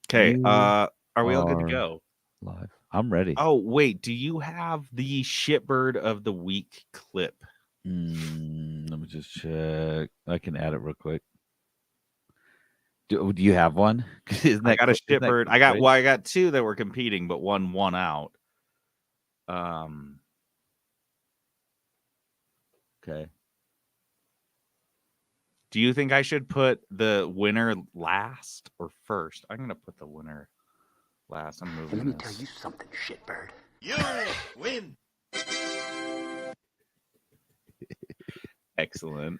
Okay. You Are we all good to are go? live. I'm ready. Oh, wait. Do you have the shitbird of the week clip? Let me just check. I can add it real quick. Do you have one? Isn't I that got a isn't that shitbird. quick, right? I got two that were competing, but one won out. Okay. Do you think I should put the winner last or first? I'm gonna put the winner last. I'm moving. Let me tell you something, shitbird. You win. Excellent.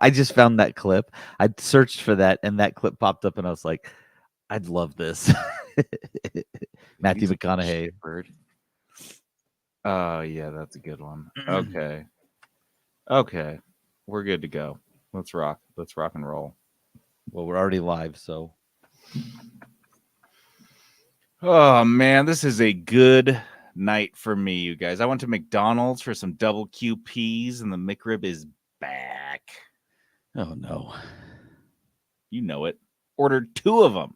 I just found that clip. I searched for that, and that clip popped up, and I was like, I'd love this. Matthew McConaughey. Shitbird. Oh, yeah, that's a good one. Okay. Okay. We're good to go. Let's rock. Let's rock and roll. Well, we're already live, so. Oh, man, this is a good night for me, you guys. I went to McDonald's for some double QPs, and the McRib is back. Oh, no. You know it. Ordered 2 of them.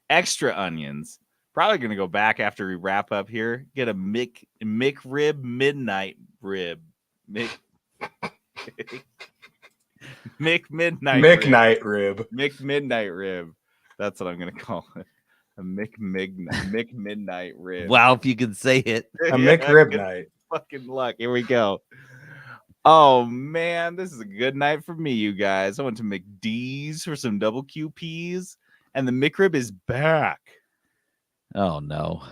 Extra onions. Probably going to go back after we wrap up here. Get a McRib midnight rib. McNight rib. Midnight rib. That's what I'm going to call it. A midnight rib. Wow, if you can say it. A McRib night. Fucking luck. Here we go. Oh, man. This is a good night for me, you guys. I went to McD's for some double QPs, and the McRib is back. Oh, no.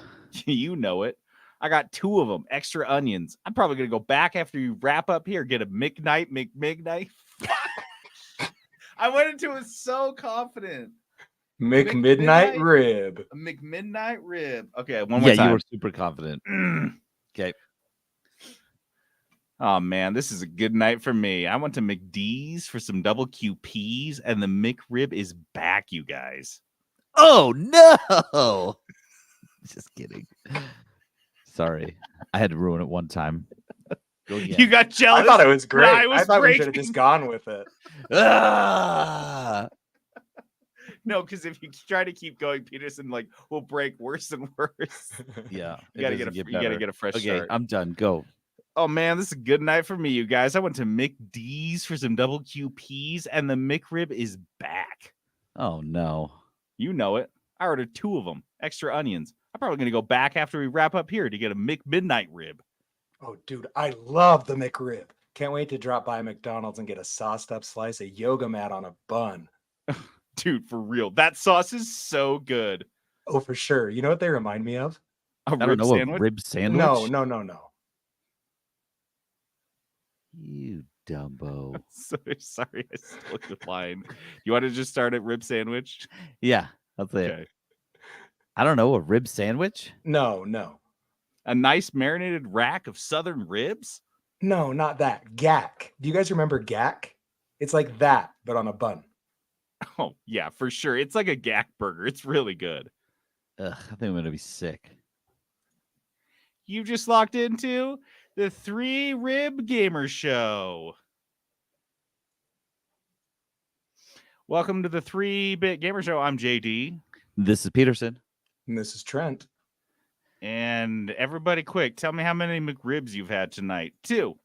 You know it. I got 2 of them. Extra onions. I'm probably going to go back after you wrap up here. Get a McNight. I went into it so confident. McMidnight rib. A McMidnight rib. Okay, one more time. Yeah, you were super confident. Okay. Oh, man, this is a good night for me. I went to McD's for some double QPs, and the McRib is back, you guys. Oh, no. Just kidding. Sorry. I had to ruin it one time. Go again. You got jealous. I thought it was great. I thought we should have just gone with it. Ah! No, because if you try to keep going, Peterson will break worse and worse. Yeah. You gotta get a fresh start. I'm done. Go. Oh, man, this is a good night for me, you guys. I went to McD's for some double QPs, and the McRib is back. Oh, no. You know it. I ordered 2 of them. Extra onions. I'm probably going to go back after we wrap up here to get a McMidnight rib. Oh, dude, I love the McRib. Can't wait to drop by McDonald's and get a sauced up slice of yoga mat on a bun. Dude, for real. That sauce is so good. Oh, for sure. You know what they remind me of? A rib sandwich? A rib sandwich? No. You dumbo. I'm so sorry I stole your line. You want to just start at rib sandwich? Yeah, that's it. I don't know, a rib sandwich? No. A nice marinated rack of southern ribs? No, not that. Gack. Do you guys remember gack? It's like that, but on a bun. Oh, yeah, for sure. It's like a gack burger. It's really good. Ugh, I think I'm going to be sick. You just locked into the 3 Rib Gamer Show. Welcome to the 3-Bit Gamer Show. I'm JD. This is Peterson. And this is Trent. And everybody quick, tell me how many McRibs you've had tonight. 2.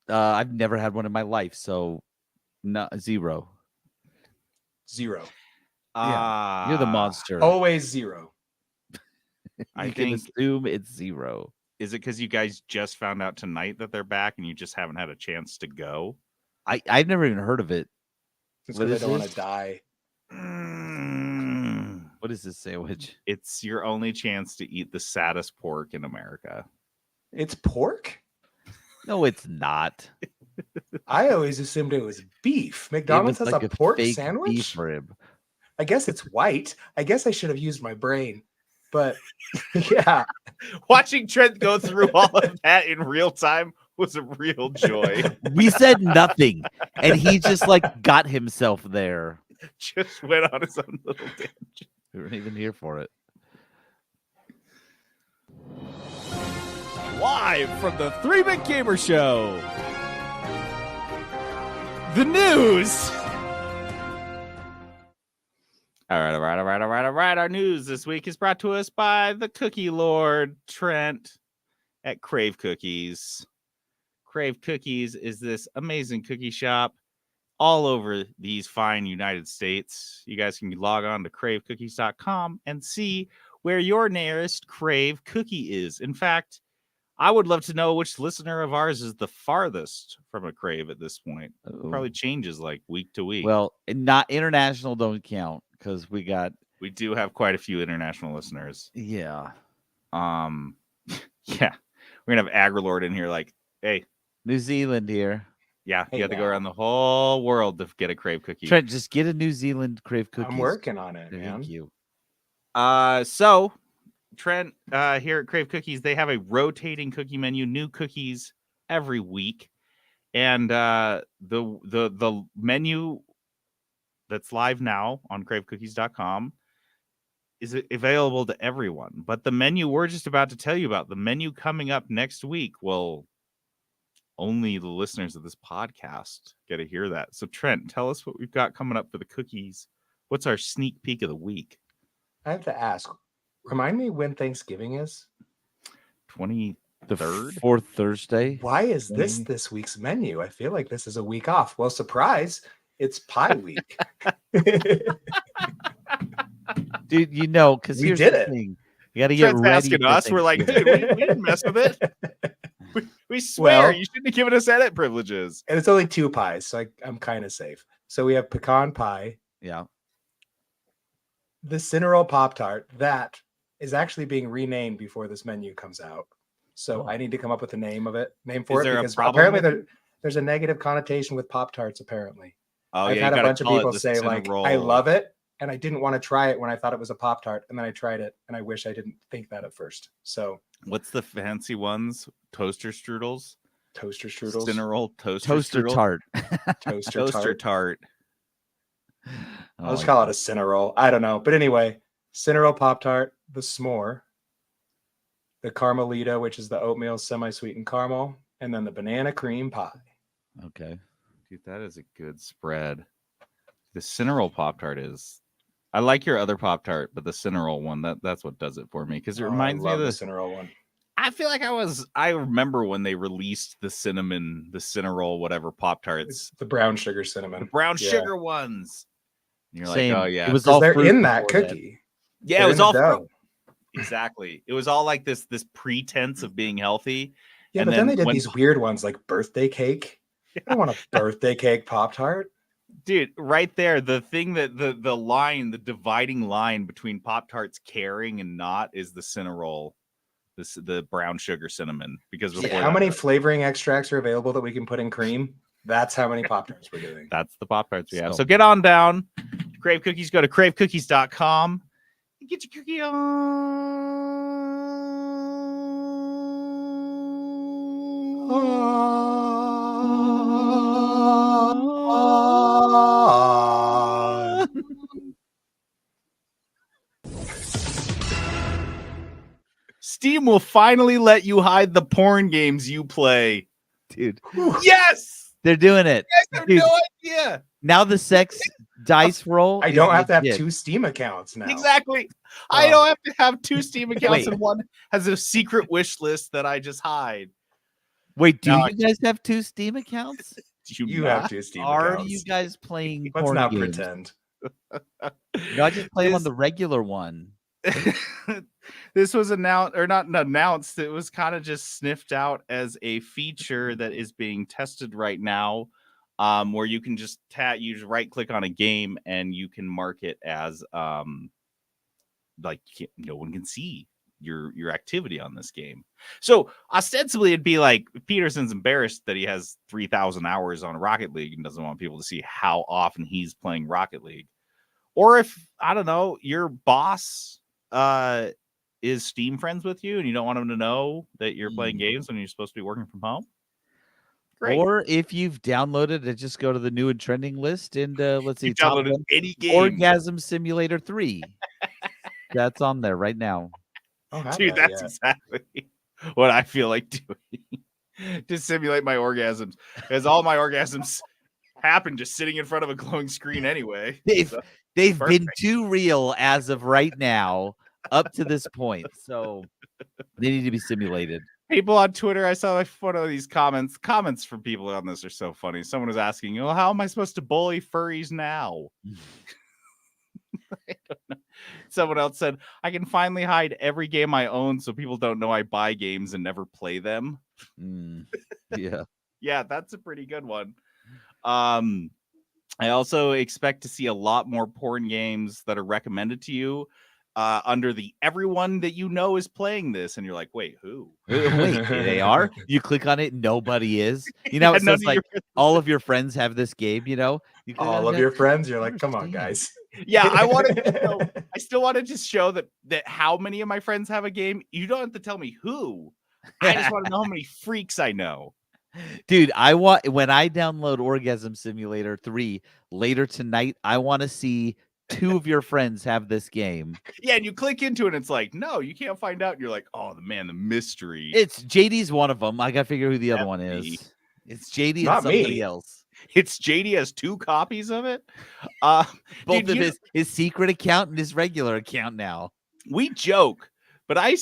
I've never had one in my life, so zero. 0. Yeah, you're the monster. Always 0. I can assume it's 0. Is it because you guys just found out tonight that they're back and you just haven't had a chance to go? I've never even heard of it. It's because I don't want to die. What is this sandwich? It's your only chance to eat the saddest pork in America. It's pork? No, it's not. I always assumed it was beef. McDonald's has a pork sandwich? Beef rib. I guess it's white. I guess I should have used my brain. But yeah. Watching Trent go through all of that in real time was a real joy. We said nothing, and he just got himself there. Just went on his own little tangent. We weren't even here for it. Live from the 3-Bit Gamer Show. The news. All right. Our news this week is brought to us by the Cookie Lord, Trent, at Crave Cookies. Crave Cookies is this amazing cookie shop all over these fine United States. You guys can log on to cravecookies.com and see where your nearest Crave cookie is. In fact, I would love to know which listener of ours is the farthest from a Crave at this point. Oh. Probably changes like week to week. Well, not international don't count because we do have quite a few international listeners. Yeah. Yeah. We're gonna have Agrilord in here like, hey, New Zealand here. yeah, Hey, you have to go now. around the whole world to get a Crave cookie. Trent, just get a New Zealand Crave cookies. I'm working on it, man. Thank you. So Trent, here at Crave Cookies, they have a rotating cookie menu, new cookies every week. And the menu that's live now on cravecookies.com is available to everyone. But the menu we're just about to tell you about, the menu coming up next week, well, only the listeners of this podcast get to hear that. So Trent, tell us what we've got coming up for the cookies. What's our sneak peek of the week? I have to ask. Remind me when Thanksgiving is. 23rd? The fourth Thursday. Why is Maybe. this week's menu? I feel like this is a week off. Well, surprise, it's pie week. Dude, you know, because We here's did the it. thing. You got to get Trent's ready. asking for us. We're like, Thanksgiving. dude, we didn't mess with it. We swear Well- you shouldn't have given us edit privileges. And it's only 2 pies, so I'm kind of safe. So we have pecan pie, Yeah. the Cinnarol Pop-Tart, that is actually being renamed before this menu comes out. So Oh. I need to come up with a name for Is it there a because problem apparently with there's a negative connotation with Pop-Tarts, apparently. Oh, I've yeah, had you a gotta bunch of call it people the say, like, I Cinnarol. love it, and I didn't want to try it when I thought it was a Pop-Tart, and then I tried it, and I wish I didn't think that at first. So What's the fancy ones? Toaster strudels? toaster strudels, Cinnarol toaster Toaster strudel? tart. toaster Toaster tart. tart. I'll just call it a Cinnarol. I don't know. But anyway, Cinnarol Pop-Tart, the s'more, the Carmelita, which is the oatmeal semi-sweetened caramel, and then the banana cream pie. Okay. Dude, that is a good spread. The Cinnarol Pop-Tart is... I like your other Pop-Tart, but the Cinnarol one, that's what does it for me. Because it reminds me of the the... Cinnarol one. I feel like I remember when they released the Cinnarol, whatever Pop-Tarts. It's the brown sugar cinnamon. The brown Yeah. sugar ones. And you're Same. like, oh, yeah. It was Because all they're fruit in that before that. cookie. Yeah, They're it was in the all dough. fruit. Exactly. It was all like this pretense of being healthy. Yeah, And but then they did when- these weird ones like birthday cake. I don't want a birthday cake Pop-Tart. Dude, right there, the thing that the dividing line between Pop-Tarts caring and not is the Cinnarol, the brown sugar cinnamon. Because Like, before how that, many flavoring extracts are available that we can put in cream? That's how many Pop-Tarts we're doing. that's the Pop-Tarts we have. So- So get on down to Crave Cookies. Go to cravecookies.com and get your cookie on. Steam will finally let you hide the porn games you play. Dude, Yes! they're doing it. I have Dude, no idea. now the sex dice roll. I is don't have to have legit. 2 Steam accounts now. Exactly. I Oh. don't have to have 2 Steam accounts Wait. and one has a secret wish list that I just hide. Wait, do Now you guys have 2 Steam accounts? Do You not? have 2 Steam Are accounts. you guys playing Let's porn not games? pretend. No, I just play them on This- the regular one. This was announced or not announced. It was kind of just sniffed out as a feature that is being tested right now, where you can just you just right click on a game and you can mark it as like no one can see your activity on this game. So ostensibly it'd be like Peterson's embarrassed that he has 3,000 hours on Rocket League and doesn't want people to see how often he's playing Rocket League. Or if, I don't know, your boss is Steam friends with you and you don't want him to know that you're playing games when you're supposed to be working from home. Great. Or if you've downloaded it, just go to the new and trending list and let's see, you top downloaded one, any game. Orgasm Simulator 3. That's on there right now. Oh, have Dude, that that's yet. exactly what I feel like doing to simulate my orgasms. Because all my orgasms happen just sitting in front of a glowing screen anyway. They've So, been perfect. too real as of right now up to this point. So they need to be simulated. People on Twitter, I saw like one of these comments. Comments from people on this are so funny. Someone was asking, "Well, how am I supposed to bully furries now?" I don't know. Someone else said, "I can finally hide every game I own so people don't know I buy games and never play them." Yeah. Yeah, that's a pretty good one. I also expect to see a lot more porn games that are recommended to you under the everyone that you know is playing this, and you're like, wait, who? Wait, they are? You click on it, nobody is. You know, Yeah, it none says of like your friends all of your friends have this game, you know? You click on All it, of your friends, you're I like, come on, understand. guys. Yeah, I wanted to know. I still want to just show that how many of my friends have a game. You don't have to tell me who. I just want to know how many freaks I know. Dude, I want when I download Orgasm Simulator 3 later tonight, I want to see 2 of your friends have this game. Yeah, and you click into it, and it's like, no, you can't find out. And you're like, oh, the mystery. It's JD's one of them. I got to figure who the other one me. is. It's JD and Not somebody me. else. It's JD has 2 copies of it. Both dude, of his secret account and his regular account now. We joke, but I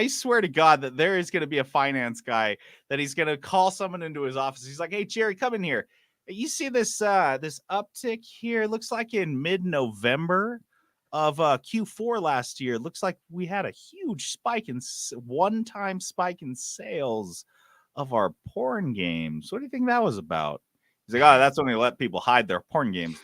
swear to God that there is going to be a finance guy that he's going to call someone into his office. He's like, "Hey, Jerry, come in here. You see this this uptick here? It looks like in mid-November of Q4 last year. It looks like we had a huge spike in one-time spike in sales of our porn games. What do you think that was about?" He's like, "Oh, that's when they let people hide their porn games."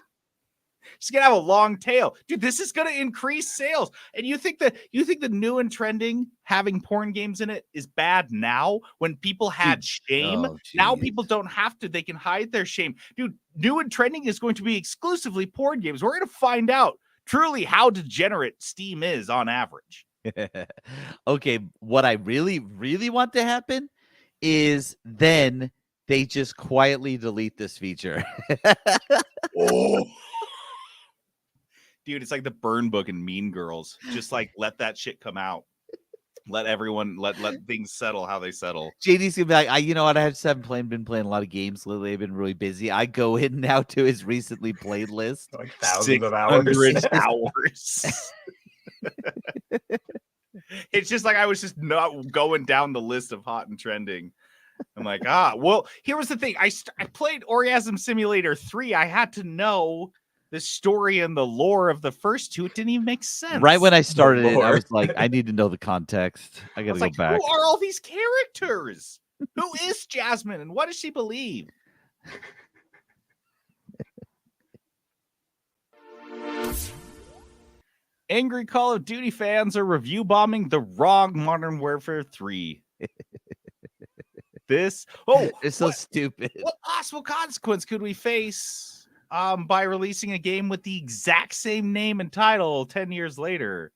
She's gonna have a long tail, dude. This is gonna increase sales. And you think the new and trending having porn games in it is bad now when people had shame? Oh, Now geez. people don't have to, they can hide their shame. Dude, new and trending is going to be exclusively porn games. We're gonna find out truly how degenerate Steam is on average. Okay, what I really, really want to happen is then they just quietly delete this feature. Oh. Dude, it's like the burn book in Mean Girls. Just like let that shit come out. Let everyone let things settle how they settle. JD's gonna be like, you know what? I just haven't been playing a lot of games lately. I've been really busy. I go in now to his recently played list. Like thousands of hours. 600 hours. It's just like I was just not going down the list of hot and trending. I'm like, well, here was the thing. I played Orgasm Simulator 3. I had to know the story and the lore of the first 2. It didn't even make sense. Right when I started it, I lore. was like, I need to know the context. I gotta go like, back. who are all these characters? Who is Jasmine and what does she believe? Angry Call of Duty fans are review bombing the wrong Modern Warfare 3. It's so stupid. What possible consequence could we face by releasing a game with the exact same name and title 10 years later?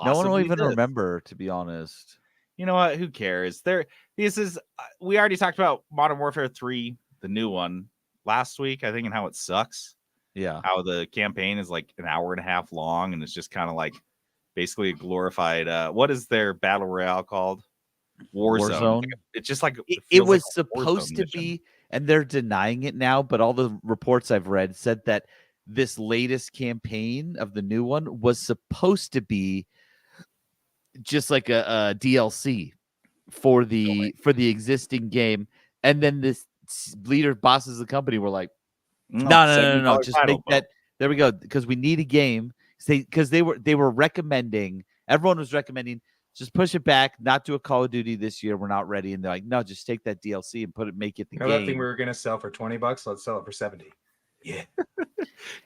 No one will Possibly even this. remember, to be honest. You know what? Who cares? This is we already talked about Modern Warfare 3, the new one, last week, I think, and how it sucks. Yeah. How the campaign is like an hour and a half long, and it's just kind of like basically a glorified what is their battle royale called? Warzone. It's just like it was like supposed to be, and they're denying it now, but all the reports I've read said that this latest campaign of the new one was supposed to be just like a DLC for the existing game, and then this leader bosses of the company were like, no, just make that. There we go, because we need a game. Because they were recommending, everyone was recommending, just push it back, not do a Call of Duty this year. We're not ready. And they're like, no, just take that DLC and make it the game. That thing we were gonna sell for $20. Let's sell it for 70. Yeah,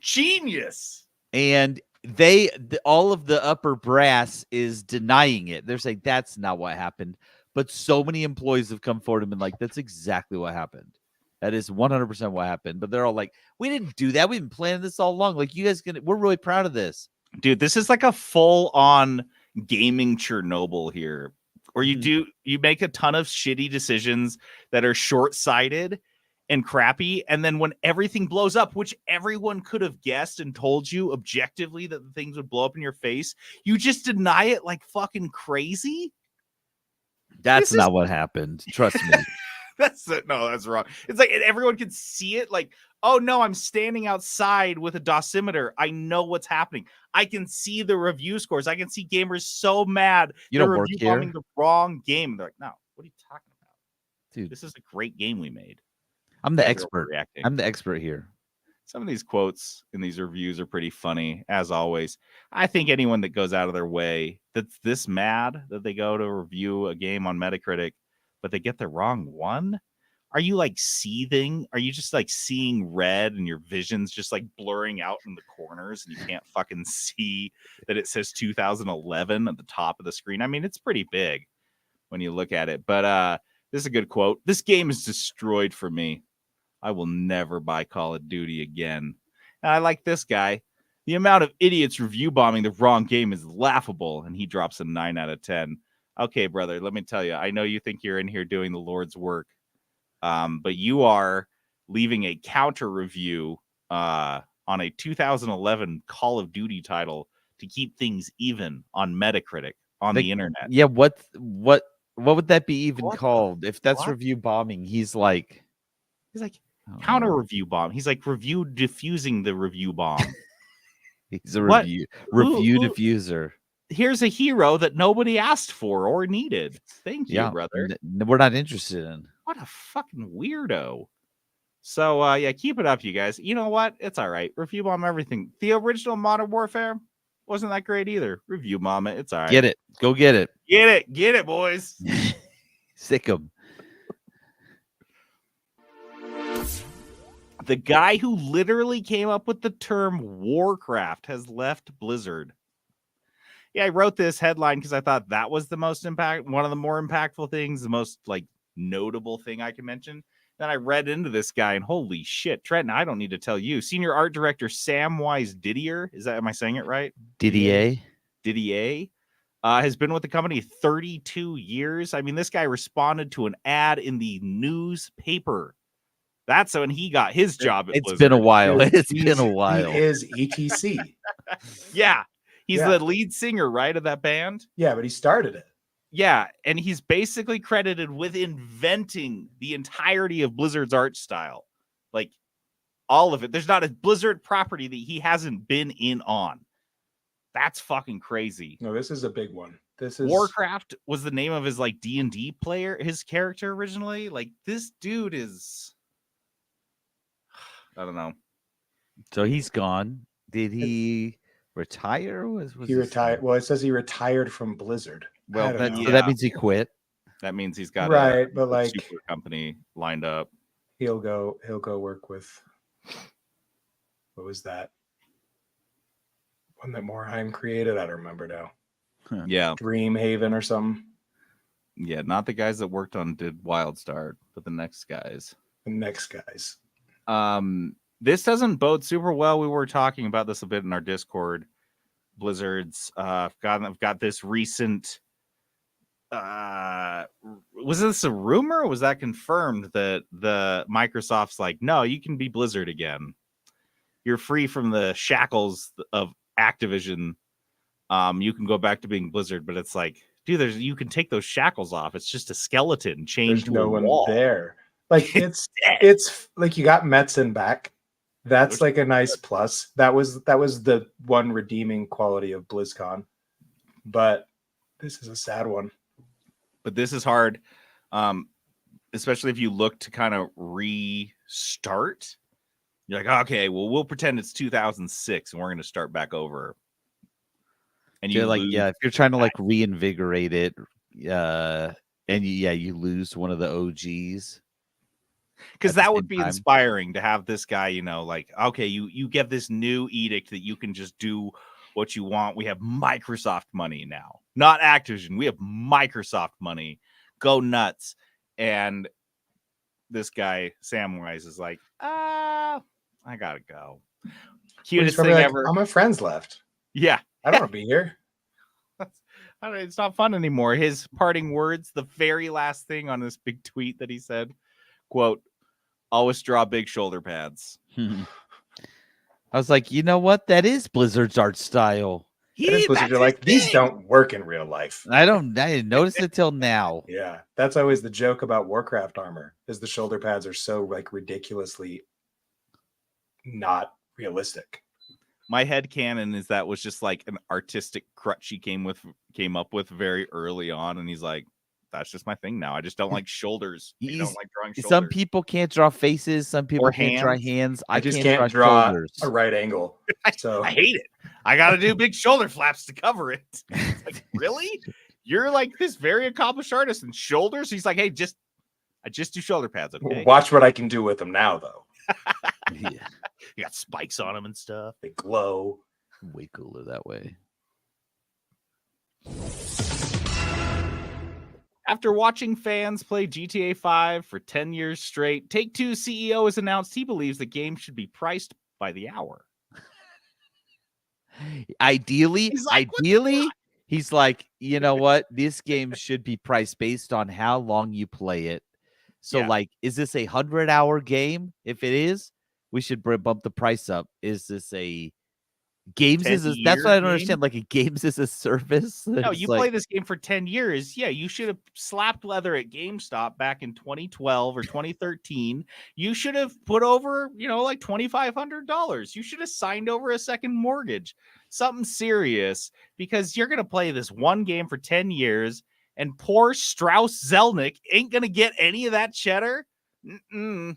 genius. And all of the upper brass is denying it. They're saying that's not what happened. But so many employees have come forward and been like, that's exactly what happened. That is 100% what happened. But they're all like, we didn't do that. We've been planning this all along. Like, you guys we're really proud of this. Dude, this is like a full-on gaming Chernobyl here. Or you make a ton of shitty decisions that are short-sighted and crappy, and then when everything blows up, which everyone could have guessed and told you objectively that the things would blow up in your face, you just deny it like fucking crazy. That's not what happened. Trust me. That's it. No, that's wrong. It's like everyone can see it. Like, oh no, I'm standing outside with a dosimeter. I know what's happening. I can see the review scores. I can see gamers so mad You they're don't work review here? bombing the wrong game. They're like, no, what are you talking about? Dude, This is a great game we made. I'm the Guys are expert. overreacting. I'm the expert here. Some of these quotes in these reviews are pretty funny, as always. I think anyone that goes out of their way that's this mad that they go to review a game on Metacritic, but they get the wrong one. Are you like seething? Are you just like seeing red and your vision's just like blurring out in the corners and you can't fucking see that it says 2011 at the top of the screen? I mean, it's pretty big when you look at it, but this is a good quote. This game is destroyed for me. I will never buy Call of Duty again. And I like this guy. The amount of idiots review bombing the wrong game is laughable. And he drops a 9 out of 10. Okay, brother, let me tell you. I know you think you're in here doing the Lord's work. But you are leaving a counter review on a 2011 Call of Duty title to keep things even on Metacritic on the internet. Yeah, what would that be even What the called? If that's fuck? review bombing, he's like counter review bomb. He's like review diffusing the review bomb. He's a What? review Who- diffuser. Here's a hero that nobody asked for or needed. Thank you, Yeah, brother. we're not interested in. What a fucking weirdo. So yeah, keep it up, you guys. You know what? It's all right. Review bomb everything. The original Modern Warfare wasn't that great either. Review bomb it. It's all right. Get it. Go get it. Get it, boys. Sick 'em. The guy who literally came up with the term Warcraft has left Blizzard. Yeah, I wrote this headline because I thought that was the most one of the more impactful things, the most like notable thing I can mention. Then I read into this guy and holy shit, Trent, I don't need to tell you. Senior art director Samwise Didier, am I saying it right? Didier Has been with the company 32 years. I mean, this guy responded to an ad in the newspaper. That's when he got his job at Blizzard. It's been a while. It's He been a while. is ETC. Yeah. He's Yeah. the lead singer, right, of that band? Yeah, but he started it. Yeah, and he's basically credited with inventing the entirety of Blizzard's art style. Like, all of it. There's not a Blizzard property that he hasn't been in on. That's fucking crazy. No, this is a big one. This is Warcraft was the name of his, like, D&D player, his character originally. Like, this dude is... I don't know. So he's gone. Did he retire? Was he retired. Well, it says he retired from Blizzard. Well, I don't know. So that means he quit. That means he's got right, but a like super company lined up. he'll go work with what was that one that Morheim created? I don't remember now. Yeah. Dreamhaven or something. Yeah, not the guys that worked on did Wildstar, but the next guys. The next guys. This doesn't bode super well. We were talking about this a bit in our Discord. Blizzard's I've got this recent was this a rumor or was that confirmed that the Microsoft's like, no, you can be Blizzard again. You're free from the shackles of Activision. You can go back to being Blizzard, but it's like, dude, you can take those shackles off. It's just a skeleton chained to no a one wall. there. Like it's like you got Metzen back. That's like a nice plus. That was the one redeeming quality of BlizzCon. But this is a sad one. But this is hard, especially if you look to kind of restart. You're like, okay, well, we'll pretend it's 2006 and we're going to start back over. And you like, if you're trying to like reinvigorate it, and you lose one of the OGs. Because that would be inspiring to have this guy, like, okay, you get this new edict that you can just do what you want. We have Microsoft money now, not Activision. We have Microsoft money. Go nuts. And this guy, Samwise, is like, I gotta go. Cutest thing ever. All my friends left. Yeah. I don't want to be here. It's not fun anymore. His parting words, the very last thing on this big tweet that he said, quote, always draw big shoulder pads. I was like, you know what? That is Blizzard's art style. Blizzard are like, these don't work in real life. I didn't notice it till now. Yeah, that's always the joke about Warcraft armor, is the shoulder pads are so like ridiculously not realistic. My headcanon is that was just like an artistic crutch he came up with very early on, and he's like, that's just my thing now. I just don't like shoulders. I don't like drawing shoulders. Some people can't draw faces. Some people can't draw hands. I just can't draw shoulders. A right angle. So I hate it. I got to do big shoulder flaps to cover it. It's like, really? You're like this very accomplished artist, and shoulders? He's like, hey, I just do shoulder pads. Okay. Watch what I can do with them now, though. Yeah. You got spikes on them and stuff. They glow. Way cooler that way. After watching fans play GTA 5 for 10 years straight, Take-Two CEO has announced he believes the game should be priced by the hour. Ideally, He's he's like, you know what? This game should be priced based on how long you play it. So, like, is this a 100-hour game? If it is, we should bump the price up. Is this a games that's what I don't understand. Like a games as a service. No, you play this game for 10 years. Yeah, you should have slapped leather at GameStop back in 2012 or 2013. You should have put over, like $2,500. You should have signed over a second mortgage, something serious, because you're going to play this one game for 10 years, and poor Strauss Zelnick ain't going to get any of that cheddar.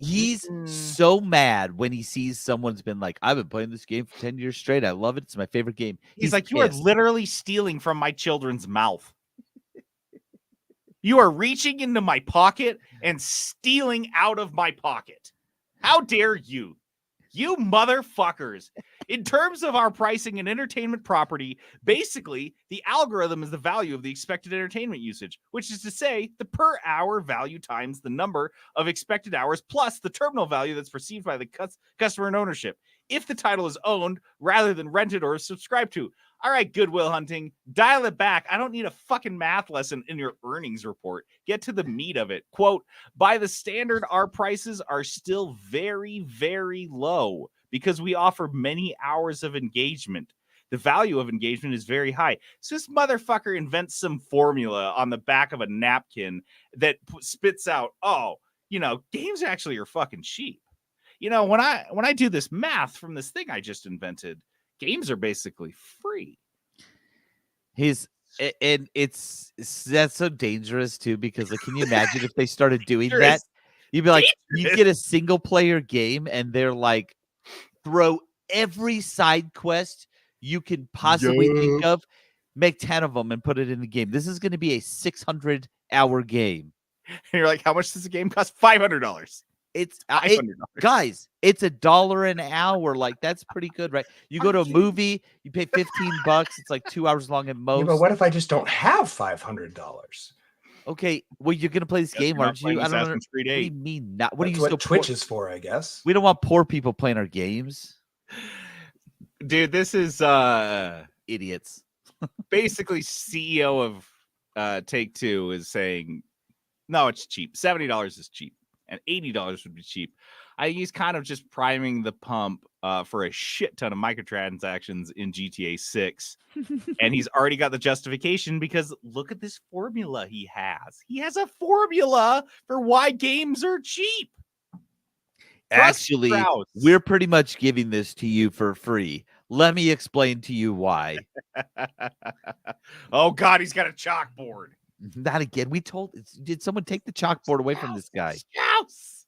He's so mad when he sees someone's been like, I've been playing this game for 10 years straight. I love it. It's my favorite game. He's like, pissed. You are literally stealing from my children's mouth. You are reaching into my pocket and stealing out of my pocket. How dare you? You motherfuckers. In terms of our pricing and entertainment property, basically, the algorithm is the value of the expected entertainment usage, which is to say the per hour value times the number of expected hours plus the terminal value that's perceived by the customer in ownership. If the title is owned rather than rented or subscribed to. All right, Goodwill Hunting, dial it back. I don't need a fucking math lesson in your earnings report. Get to the meat of it. Quote, by the standard, our prices are still very, very low because we offer many hours of engagement. The value of engagement is very high. So this motherfucker invents some formula on the back of a napkin that spits out, games actually are fucking cheap. When I do this math from this thing I just invented, games are basically free. That's so dangerous too, because like, can you imagine if they started doing that? You'd be like, you get a single player game and they're like, throw every side quest you can possibly think of, make 10 of them and put it in the game. This is going to be a 600-hour game. And you're like, how much does the game cost? $500. It's guys, it's $1 an hour. Like, that's pretty good, right? You go to a movie, you pay $15. It's like 2 hours long at most. Yeah, but what if I just don't have $500? Okay, well, you're gonna play this game, aren't you? I don't know. What do you mean not? What That's are you? What Twitch is for, I guess. We don't want poor people playing our games, dude. This is idiots. Basically, CEO of Take-Two is saying, no, it's cheap. $70 is cheap. And $80 would be cheap. He's kind of just priming the pump for a shit ton of microtransactions in GTA 6. And he's already got the justification because look at this formula he has. He has a formula for why games are cheap. Actually, we're pretty much giving this to you for free. Let me explain to you why. Oh, God, he's got a chalkboard. Not again. Did someone take the chalkboard away from this guy? Yes.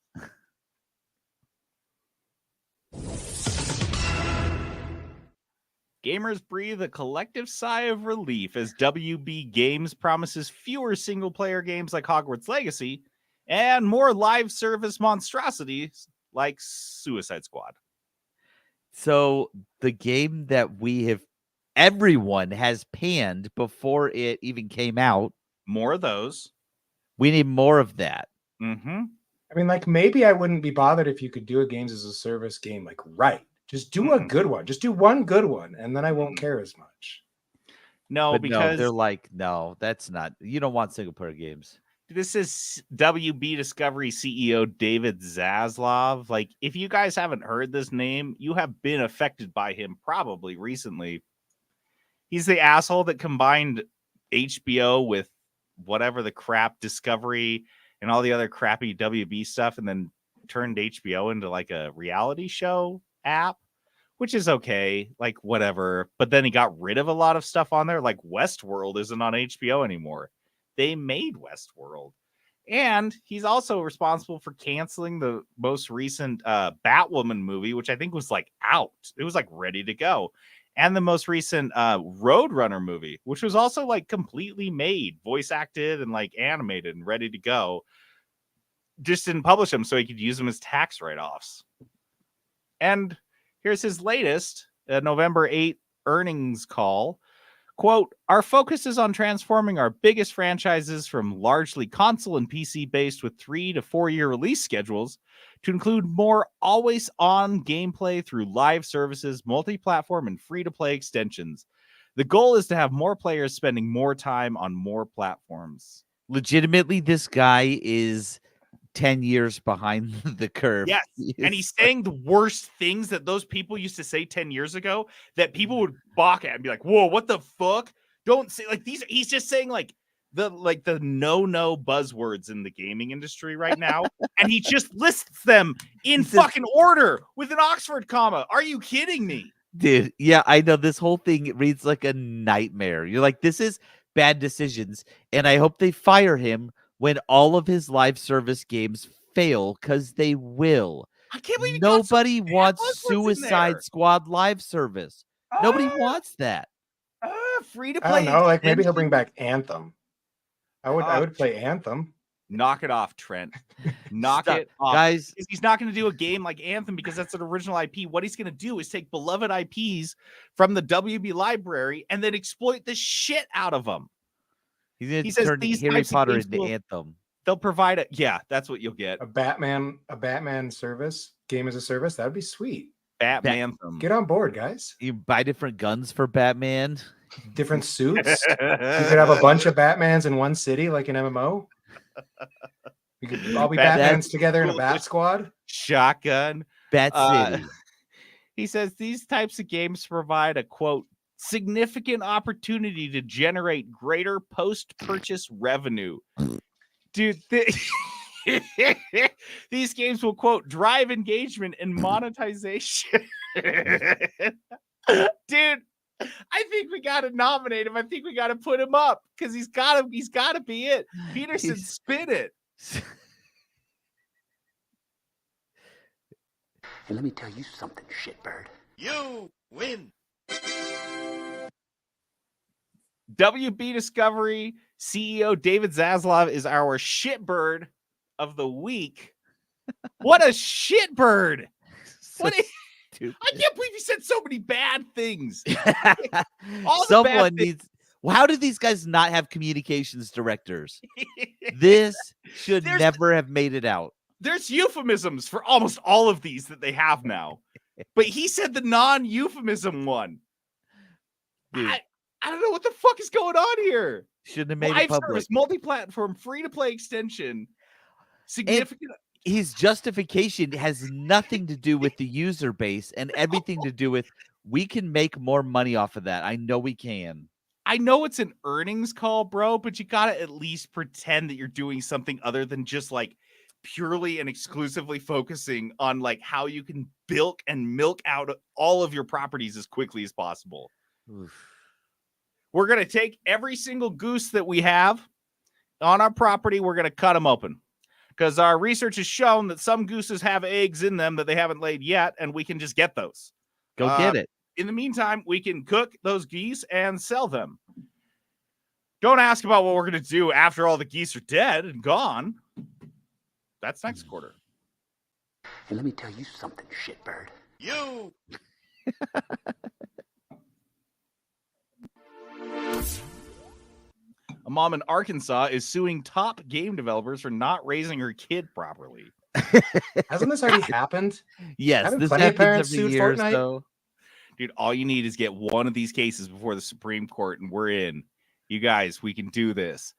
Gamers breathe a collective sigh of relief as WB Games promises fewer single-player games like Hogwarts Legacy and more live service monstrosities like Suicide Squad. So the game that everyone has panned before it even came out. More of those. We need more of that. Mm-hmm. I mean, like, maybe I wouldn't be bothered if you could do a games as a service game, like, right. Just do a good one. Just do one good one, and then I won't care as much. No, but because they're like, no, that's not. You don't want single player games. This is WB Discovery CEO David Zaslav. Like, if you guys haven't heard this name, you have been affected by him probably recently. He's the asshole that combined HBO with whatever the crap Discovery and all the other crappy WB stuff, and then turned HBO into like a reality show app, which is okay, like whatever. But then he got rid of a lot of stuff on there, like Westworld isn't on HBO anymore. They made Westworld. And he's also responsible for canceling the most recent Batwoman movie, which I think was like out. It was like ready to go. And the most recent Roadrunner movie, which was also like completely made, voice acted and like animated and ready to go. Just didn't publish them so he could use them as tax write-offs. And here's his latest November 8th earnings call. Quote, our focus is on transforming our biggest franchises from largely console and PC based with 3 to 4 year release schedules to include more always on gameplay through live services, multi-platform, and free-to-play extensions. The goal is to have more players spending more time on more platforms. Legitimately, this guy is 10 years behind the curve. Yes. And he's saying the worst things that those people used to say 10 years ago that people would balk at and be like, whoa, what the fuck? Don't say like these. He's just saying like the no buzzwords in the gaming industry right now. And he just lists them in fucking order with an Oxford comma. Are you kidding me? Dude, yeah, I know this whole thing reads like a nightmare. You're like, this is bad decisions. And I hope they fire him when all of his live service games fail, because they will. I can't believe nobody wants Suicide Squad live service. Nobody wants that. Free to play. I don't know. Like maybe he'll bring back Anthem. I would play Anthem. Knock it off, Trent. Knock it off. Guys, he's not going to do a game like Anthem because that's an original IP. What he's going to do is take beloved IPs from the WB library and then exploit the shit out of them. He says turn Harry Potter into Anthem. They'll provide it. Yeah, that's what you'll get. A Batman service, game as a service. That would be sweet. Batman. Get on board, guys. You buy different guns for Batman. Different suits. You could have a bunch of Batmans in one city, like an MMO. We could all be Batmans together in a Bat Squad. Shotgun. Bat City. He says these types of games provide a, quote, significant opportunity to generate greater post-purchase revenue. Dude, these games will, quote, drive engagement and monetization. Dude, I think we got to nominate him. I think we got to put him up because he's got to be it. Peterson, spin it. And let me tell you something, shitbird. You win. WB Discovery CEO David Zaslav is our shitbird of the week. What a shitbird! I can't believe you said so many bad things. Someone needs. How do these guys not have communications directors? This should never have made it out. There's euphemisms for almost all of these that they have now. But he said the non-euphemism one. I don't know what the fuck is going on here. Shouldn't have made it public. Service, multi-platform, free-to-play extension. Significant. And his justification has nothing to do with the user base and everything to do with we can make more money off of that. I know we can. I know it's an earnings call, bro, but you got to at least pretend that you're doing something other than just like purely and exclusively focusing on like how you can bilk and milk out all of your properties as quickly as possible. Oof. We're going to take every single goose that we have on our property. We're going to cut them open because our research has shown that some gooses have eggs in them that they haven't laid yet, and we can just get those. Go get it. In the meantime, we can cook those geese and sell them. Don't ask about what we're going to do after all the geese are dead and gone. That's next quarter. And let me tell you something, shitbird. You! A mom in Arkansas is suing top game developers for not raising her kid properly. Hasn't this already happened? Yes, Haven't this plenty of parents happens every sued year. Fortnite? So. Dude, all you need is get one of these cases before the Supreme Court, and we're in. You guys, we can do this.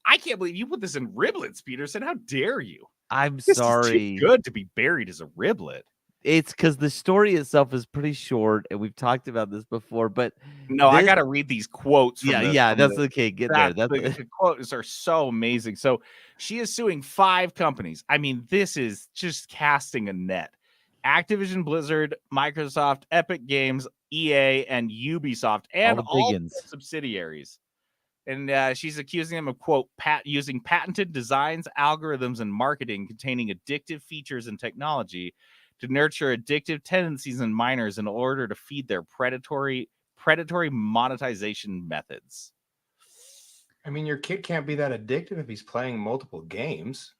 I can't believe you put this in riblets, Peterson. How dare you? I'm This sorry. is too good to be buried as a riblet. It's because the story itself is pretty short, and we've talked about this before. But No, I this- got to read these quotes. From that's okay. Get there. The quotes are so amazing. So she is suing 5 companies. I mean, this is just casting a net. Activision, Blizzard, Microsoft, Epic Games, EA, and Ubisoft, and all their subsidiaries. And she's accusing them of, quote, using patented designs, algorithms, and marketing containing addictive features and technology to nurture addictive tendencies in minors in order to feed their predatory monetization methods. I mean, your kid can't be that addictive if he's playing multiple games.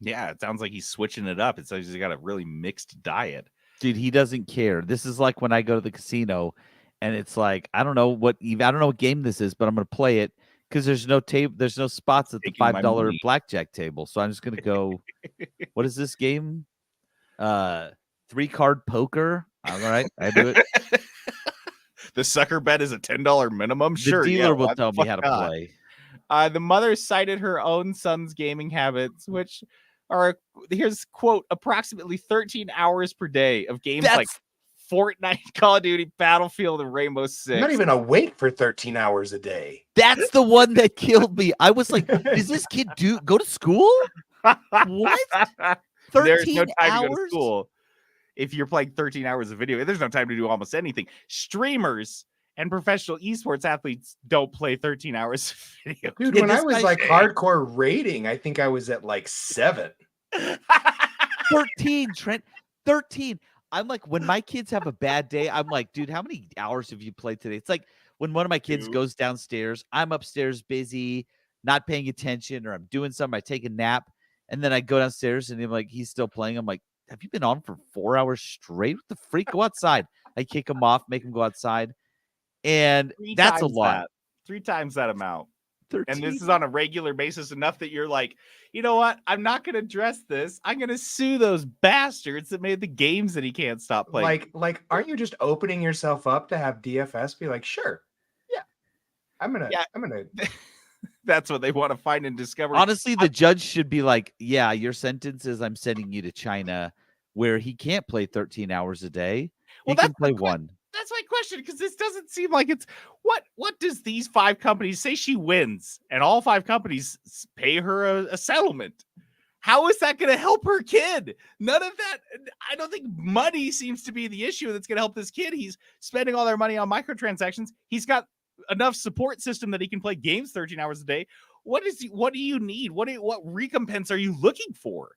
Yeah, it sounds like he's switching it up. It's like he's got a really mixed diet. Dude, he doesn't care. This is like when I go to the casino and it's like, I don't know what game this is, but I'm going to play it because there's no spots at the $5 blackjack table. So I'm just going to go, what is this game? 3-card poker. All right, I do it. The sucker bet is a $10 minimum. Sure, the dealer will tell me how to play. The mother cited her own son's gaming habits, which are, here's quote, approximately 13 hours per day of games like Fortnite, Call of Duty, Battlefield, and Rainbow Six. I'm not even awake for 13 hours a day. That's the one that killed me. I was like, does this kid go to school? What? 13 There's no time hours? to go to school. If you're playing 13 hours of video, there's no time to do almost anything. Streamers and professional esports athletes don't play 13 hours of video. Dude, when I was like hardcore rating, I think I was at like 7. 13, Trent. 13. I'm like, when my kids have a bad day, I'm like, dude, how many hours have you played today? It's like when one of my kids goes downstairs, I'm upstairs busy, not paying attention, or I'm doing something, I take a nap, and then I go downstairs and I'm like, he's still playing. I'm like, have you been on for 4 hours straight? What the freak? Go outside. I kick him off, make him go outside. And that's a lot. 3 times that amount. 13. And this is on a regular basis, enough that you're like, you know what? I'm not going to address this. I'm going to sue those bastards that made the games that he can't stop playing. Like, aren't you just opening yourself up to have DFS be like, sure, yeah, I'm gonna. That's what they want to find and discover. Honestly, the judge should be like, yeah, your sentence is I'm sending you to China, where he can't play 13 hours a day. He can play 1. That's my question, because this doesn't seem like it's what does these 5 companies say she wins and all 5 companies pay her a settlement? How is that going to help her kid? None of that. I don't think money seems to be the issue that's going to help this kid. He's spending all their money on microtransactions. He's got enough support system that he can play games 13 hours a day. What do you need? What recompense are you looking for?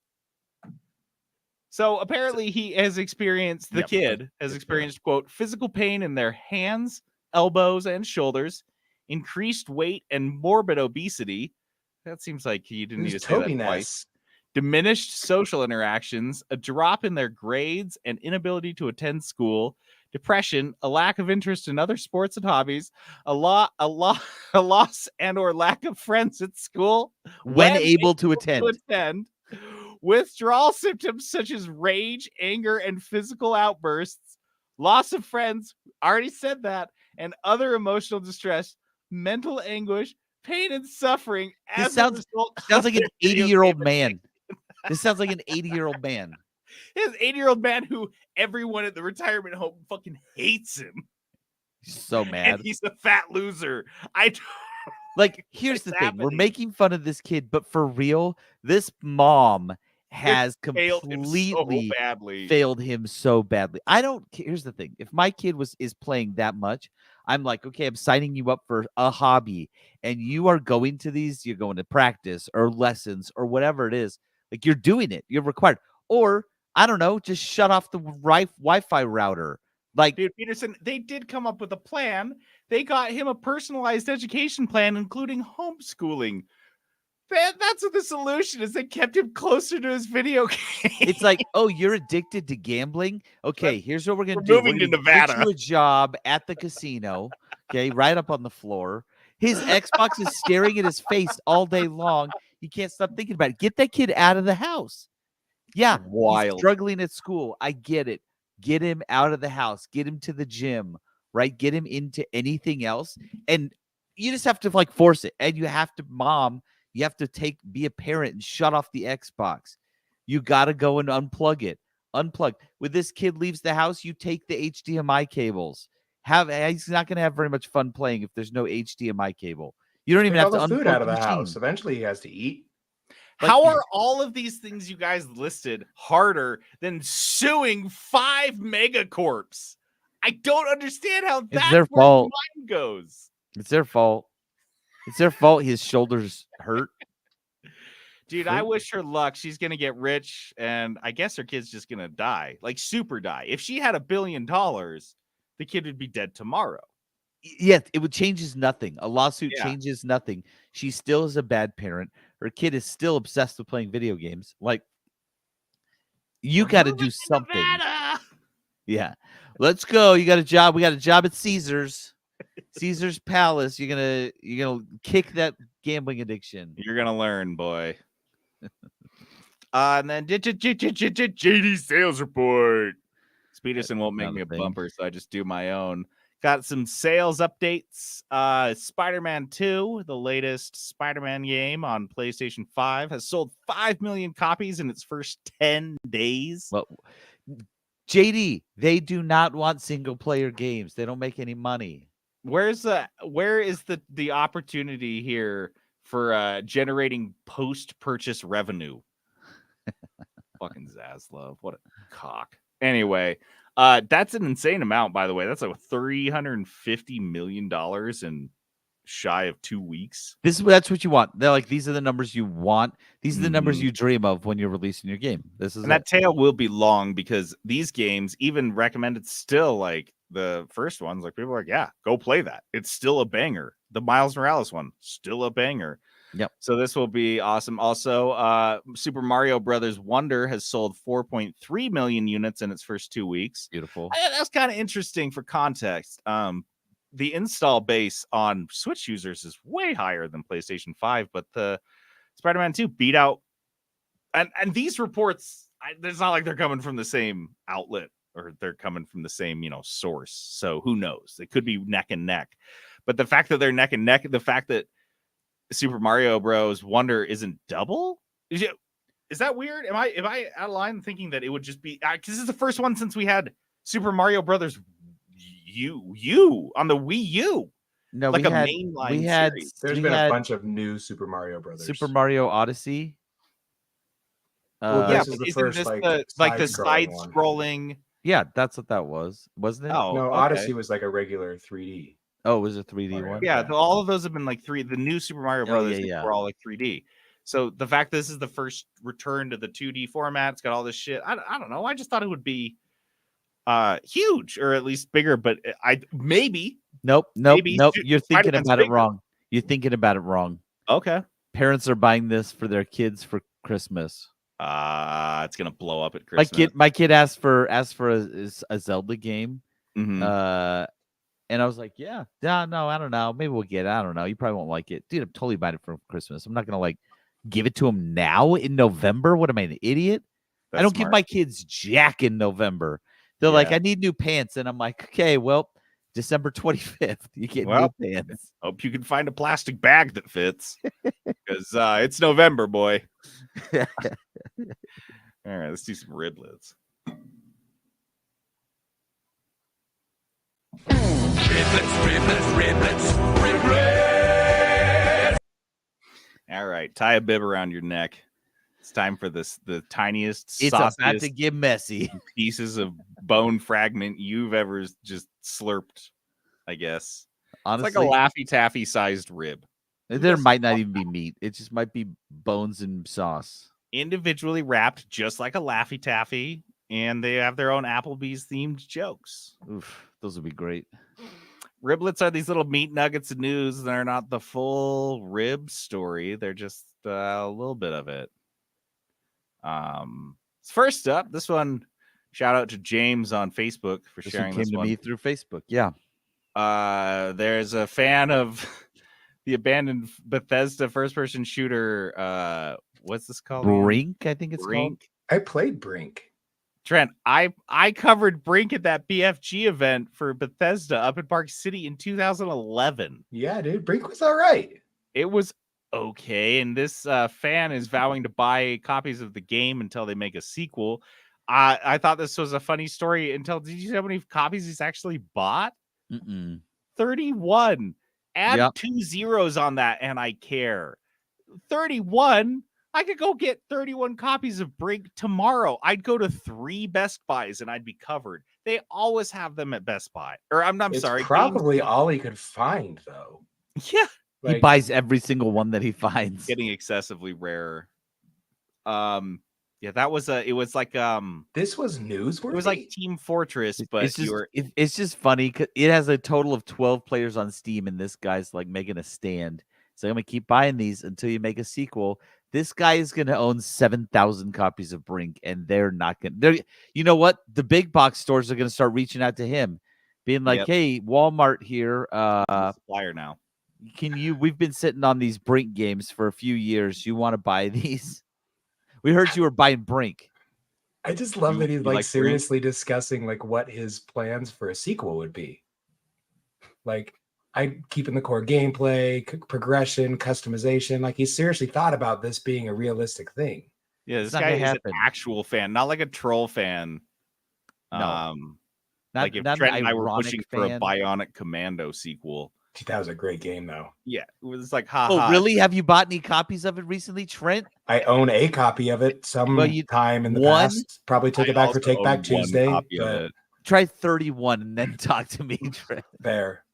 So apparently he has experienced, the kid has experienced, quote, physical pain in their hands, elbows, and shoulders, increased weight and morbid obesity. That seems like you didn't need to say that twice. Diminished social interactions, a drop in their grades, and inability to attend school, depression, a lack of interest in other sports and hobbies, a loss and or lack of friends at school when able to attend. Withdrawal symptoms such as rage, anger, and physical outbursts, loss of friends, already said that, and other emotional distress, mental anguish, pain, and suffering. This sounds like an 80-year-old man. This sounds like an 80-year-old man. His 80-year-old man who everyone at the retirement home fucking hates him. He's so mad. And he's a fat loser. Like, here's the thing. We're making fun of this kid, but for real, this mom has completely failed him so badly. Here's the thing. If my kid is playing that much, I'm like, okay, I'm signing you up for a hobby, and you are going to these, you're going to practice or lessons or whatever it is. Like, you're doing it. You're required. Or, I don't know, just shut off the Wi-Fi router. Like, dude, Peterson, they did come up with a plan. They got him a personalized education plan, including homeschooling. That's what the solution is. They kept him closer to his video game. It's like, oh, you're addicted to gambling? Okay, here's what we're going to do. Moving to Nevada. Get you a job at the casino, okay, right up on the floor. His Xbox is staring at his face all day long. He can't stop thinking about it. Get that kid out of the house. Yeah, wild. He's struggling at school. I get it. Get him out of the house. Get him to the gym, right? Get him into anything else. And you just have to like force it. And you have to, you have to be a parent and shut off the Xbox. You got to go and unplug it. Unplug. When this kid leaves the house, you take the HDMI cables. He's not going to have very much fun playing if there's no HDMI cable. You don't even Take have all to the food unplug out of the machine. house. Eventually, he has to eat. How are all of these things you guys listed harder than suing 5 megacorps? I don't understand how It's that's their where fault. the line goes. It's their fault. It's their fault. His shoulders hurt. Dude, I wish her luck. She's going to get rich, and I guess her kid's just going to die. Like, super die. If she had $1 billion, the kid would be dead tomorrow. Yeah, it would changes nothing. A lawsuit Yeah. changes nothing. She still is a bad parent. Her kid is still obsessed with playing video games. Like, you got to do something. Nevada! Yeah. Let's go. You got a job. We got a job at Caesar's. Caesar's Palace. You're gonna kick that gambling addiction. You're going to learn, boy. And then JD sales report. Speederson won't make me a bumper, so I just do my own. Got some sales updates. Spider-Man 2, the latest Spider-Man game on PlayStation 5, has sold 5 million copies in its first 10 days. Well, JD, they do not want single-player games. They don't make any money. Where is the opportunity here for generating post-purchase revenue? Fucking Zaslav, what a cock. Anyway, that's an insane amount, by the way. That's like $350 million in shy of 2 weeks. That's what you want. They're like, these are the numbers you want. These are the numbers you dream of when you're releasing your game. That tail will be long because these games, even recommended, still like the first ones, like people are like, yeah, go play that. It's still a banger. The Miles Morales one, still a banger. Yep. So this will be awesome. Also, Super Mario Brothers Wonder has sold 4.3 million units in its first 2 weeks. Beautiful. That's kind of interesting for context. The install base on Switch users is way higher than PlayStation 5, but the Spider-Man 2 beat out. And these reports, it's not like they're coming from the same outlet or they're coming from the same, source. So who knows? It could be neck and neck. But the fact that they're neck and neck, the fact that Super Mario Bros. Wonder isn't double? Is that weird? Am I out of line thinking that it would just be because this is the first one since we had Super Mario Brothers U on the Wii U? No, like we had series. There's been a bunch of new Super Mario Brothers. Super Mario Odyssey. Well, Yeah, this is but the isn't first this the side-scrolling? Yeah, that's what that was, wasn't it? Oh, No, okay. Odyssey was like a regular 3D. Oh, it was a 3D Mario. one. Yeah, all of those have been like 3D. The new Super Mario Brothers were all like 3D. So the fact this is the first return to the 2D format, it's got all this shit. I don't know. I just thought it would be huge or at least bigger, but maybe. Nope. You're thinking about it wrong. You're thinking about it wrong. Okay. Parents are buying this for their kids for Christmas. It's gonna blow up at Christmas. My kid asked for a Zelda game. Mm-hmm. And I was like, no, I don't know. Maybe we'll get it. I don't know. You probably won't like it. Dude, I'm totally buying it for Christmas. I'm not going to give it to him now in November. What am I, an idiot? I don't give my kids jack in November. They're like, I need new pants. And I'm like, okay, well, December 25th, you get new pants. Hope you can find a plastic bag that fits because it's November, boy. All right, let's do some riblets. Riblets. All right, tie a bib around your neck. It's time for the tiniest, it's about to get messy pieces of bone fragment you've ever just slurped, I guess. Honestly, it's like a Laffy Taffy sized rib. There might not even be meat. It just might be bones and sauce. Individually wrapped just like a Laffy Taffy, and they have their own Applebee's themed jokes. Oof, those would be great. Riblets are these little meat nuggets of news. They're not the full rib story. They're just a little bit of it. First up, this one, shout out to James on Facebook for sharing this one. Came to me through Facebook. Yeah. There's a fan of the abandoned Bethesda first-person shooter. What's this called? Brink, I think it's Brink. I played Brink. Trent, I covered Brink at that BFG event for Bethesda up in Park City in 2011. Yeah, dude, Brink was all right. It was okay, and this fan is vowing to buy copies of the game until they make a sequel. I thought this was a funny story until did you see how many copies he's actually bought? 31. Add 2 zeros on that, and I care. 31. I could go get 31 copies of Brink tomorrow. I'd go to 3 Best Buys and I'd be covered. They always have them at Best Buy. Or I'm It's sorry. probably all he could find, though. Yeah. He buys every single one that he finds. Getting excessively rare. Yeah, that was it was like this was newsworthy. It was like Team Fortress, but it's just funny because it has a total of 12 players on Steam, and this guy's like making a stand. So I'm gonna keep buying these until you make a sequel. This guy is gonna own 7,000 copies of Brink, and they're not gonna. You know what? The big box stores are gonna start reaching out to him, being like, "Hey, Walmart here, supplier now. We've been sitting on these Brink games for a few years. You want to buy these? We heard you were buying Brink." I just love that he's like seriously discussing like what his plans for a sequel would be. Like, I'm keeping the core gameplay, progression, customization. Like, he seriously thought about this being a realistic thing. Yeah, this guy is an actual fan, not like a troll fan. No. Like if Trent and I were pushing for a Bionic Commando sequel. That was a great game, though. Yeah, it was like, really? Have you bought any copies of it recently, Trent? I own a copy of it sometime in the past. Probably took it back for Take Back Tuesday. But try 31 and then talk to me, Trent. There.